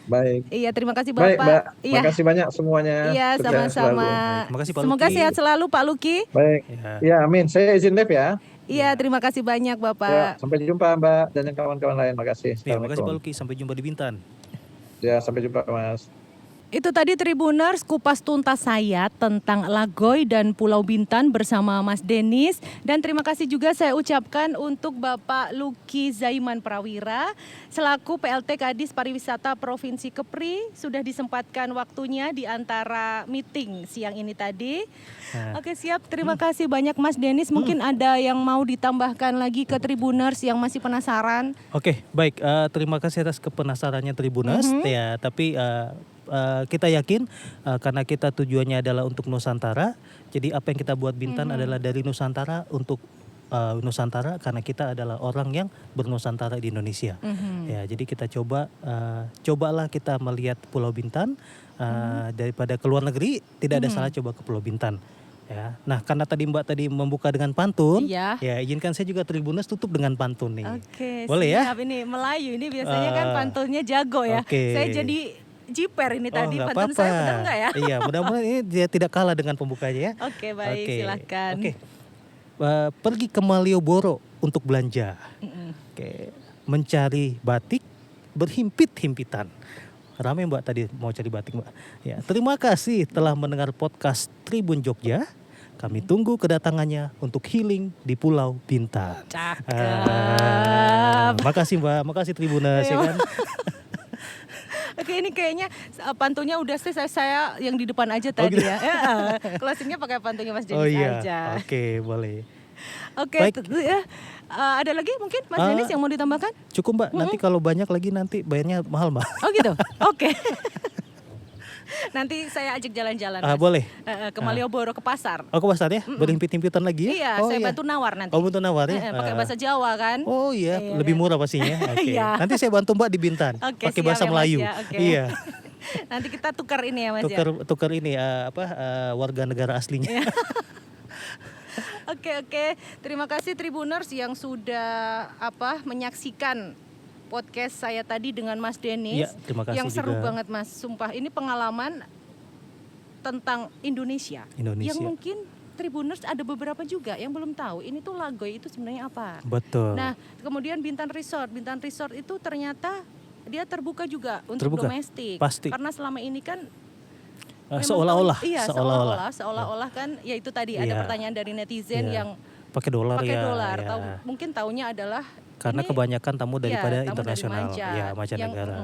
Baik. Iya, terima kasih Bapak. Baik, Mbak. Iya. Makasih banyak semuanya. Iya, Sukses sama-sama. selalu. Terima kasih, Pak Semoga Luki. sehat selalu Pak Luki. Baik. Ya. Ya, amin. Saya izin live ya. Iya, terima kasih banyak Ya, Bapak. sampai jumpa Mbak dan yang kawan-kawan lain. Makasih. Ya, makasih Pak Assalamualaikum. Luki. Sampai jumpa di Bintan. Ya, sampai jumpa Mas. Itu tadi Tribuners kupas tuntas saya tentang Lagoy dan Pulau Bintan bersama Mas Denis. Dan terima kasih juga saya ucapkan untuk Bapak Luki Zaiman Prawira selaku PLT Kadis Pariwisata Provinsi Kepri, sudah disempatkan waktunya di antara meeting siang ini tadi. Nah. Oke, siap. Terima kasih banyak Mas Denis. Mungkin ada yang mau ditambahkan lagi ke Tribuners yang masih penasaran. Oke, baik. Terima kasih atas kepenasarannya Tribuners. Ya, tapi kita yakin karena kita tujuannya adalah untuk Nusantara. Jadi apa yang kita buat Bintan adalah dari Nusantara untuk Nusantara, karena kita adalah orang yang bernusantara di Indonesia. Ya, jadi kita cobalah kita melihat Pulau Bintan daripada ke luar negeri, tidak ada salah coba ke Pulau Bintan. Ya, nah karena tadi Mbak membuka dengan pantun, Iya. ya izinkan saya juga Tribuners tutup dengan pantun nih. Oke, Boleh ya? siap. Ini Melayu, ini biasanya kan pantunnya jago ya. Oke. Saya jadi jiper ini tadi, nggak pantun saya benar nggak ya? Iya, mudah-mudahan ini dia tidak kalah dengan pembukanya ya. Oke, baik, silakan. Oke. Pergi ke Malioboro untuk belanja. Oke. Mencari batik berhimpit-himpitan. Ramai Mbak tadi mau cari batik Mbak. Ya, terima kasih telah mendengar podcast Tribun Jogja. Kami tunggu kedatangannya untuk healing di Pulau Bintan. Cakep. Makasih Mbak, makasih Tribuners ya kan. Oke, ini kayaknya pantunnya udah saya yang di depan aja tadi gitu. ya. Closingnya pakai pantunnya Mas Denis Oh iya, aja. oke boleh. Oke, Baik. ada lagi mungkin Mas Denis yang mau ditambahkan? Cukup Mbak, nanti kalau banyak lagi nanti bayarnya mahal Mbak. Oh gitu, oke. Nanti saya ajak jalan-jalan Mas. Boleh. Ke Malioboro, ke pasar. Oh ke pasar ya? Berhimpit-himpitan lagi ya? Iya, Oh, saya iya. bantu nawar nanti. Oh bantu nawar ya? Pakai bahasa Jawa kan. Oh iya, Iya, lebih kan? murah pastinya. Oke. Iya. Nanti saya bantu Mbak di Bintan. Oke, pakai siap bahasa ya, Mas, Melayu. ya, oke. Iya. Nanti kita tukar ini ya Mas ya. Tukar ini warga negara aslinya. Oke. Terima kasih Tribuners yang sudah menyaksikan podcast saya tadi dengan Mas Denis. Iya, terima kasih yang seru juga. banget Mas, sumpah. Ini pengalaman tentang Indonesia. Yang mungkin Tribuners ada beberapa juga yang belum tahu ini tuh Lagoy itu sebenarnya apa. Betul. Nah, kemudian Bintan Resort itu ternyata dia terbuka juga untuk Terbuka, domestik. pasti. Karena selama ini kan memang Seolah-olah, iya, seolah-olah kan ya itu tadi ada Iya. pertanyaan dari netizen Iya. yang pakai dolar pakai ya. dolar. Ya. Mungkin taunya adalah Karena ini, kebanyakan tamu daripada tamu internasional, dari ya mancanegara.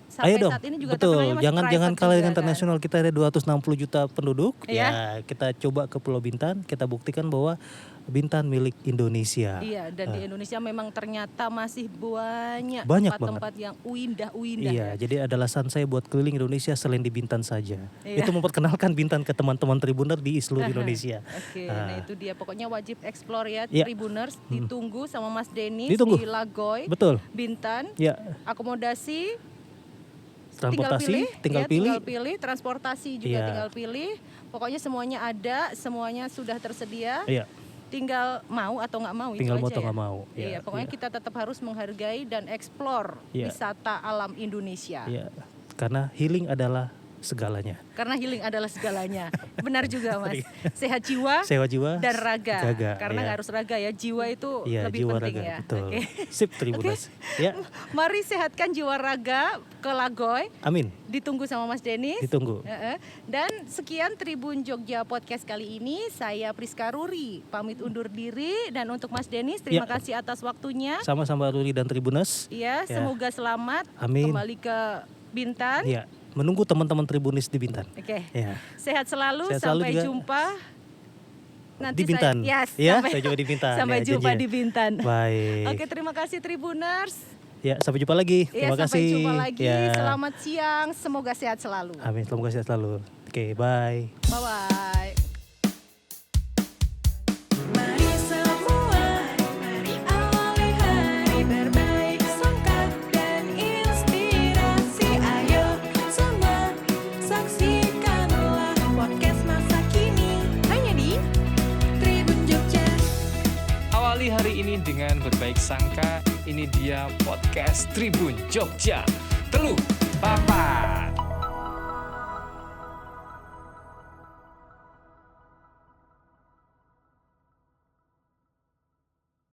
Sampai Ayo dong, saat ini juga betul. terkenalnya masih Jangan private kalah juga dengan kan. internasional. Kita ada 260 juta penduduk. Iya. Ya, kita coba ke Pulau Bintan, kita buktikan bahwa Bintan milik Indonesia. Iya, dan di Indonesia memang ternyata masih banyak Banyak tempat-tempat yang indah-indah. Iya, ya. jadi ada alasan saya buat keliling Indonesia selain di Bintan saja. Iya. Itu memperkenalkan Bintan ke teman-teman Tribuner di seluruh Indonesia. Oke, nah itu dia pokoknya wajib explore ya Iya. Tribuners, ditunggu sama Mas Denis Ditunggu. di Lagoy, Betul. Bintan. Ya, Akomodasi transportasi tinggal tinggal pilih. pilih, transportasi juga Iya. tinggal pilih. Pokoknya semuanya ada, semuanya sudah tersedia. Iya, Tinggal mau atau nggak mau tinggal itu mau aja atau ya. nggak mau. Iya, pokoknya kita tetap harus menghargai dan explore Iya. wisata alam Indonesia. Iya, karena healing adalah segalanya. Karena healing adalah segalanya. Benar juga, Mas. Sehat jiwa Sewa jiwa dan raga. Karena iya. nggak harus raga ya, jiwa itu Iya, lebih jiwa penting raga, ya. betul. Oke. Sip Tribuners. Ya, Mari sehatkan jiwa raga ke Lagoy. amin. Ditunggu sama Mas Denis. Ditunggu. Dan sekian Tribun Jogja Podcast kali ini. Saya Priska Ruri pamit undur diri. Dan untuk Mas Denis, terima Ya. kasih atas waktunya. Sama-sama Ruri dan Tribuners. Ya, Ya. semoga selamat Amin. kembali ke Bintan. Iya, menunggu teman-teman Tribunis di Bintan. Oke. Ya. Sehat selalu. Sehat selalu Sampai juga. jumpa. Nanti Di Bintan. Saya, Ya, sampai, saya jumpa di Bintan. Sampai Ya, jumpa janji. di Bintan. Baik. Oke, terima kasih Tribuners. Ya, sampai jumpa lagi. Ya, Terima sampai kasih. jumpa lagi. Ya. Selamat siang. Semoga sehat selalu. Amin, semoga sehat selalu. Oke, bye. Bye-bye. Mari semua, mari awali hari berbaik sangka dan inspirasi. Ayo semua, saksikanlah podcast masa kini hanya di Tribun Jogja. Awali hari ini dengan berbaik sangka. Ini dia podcast Tribun Jogja. Teluh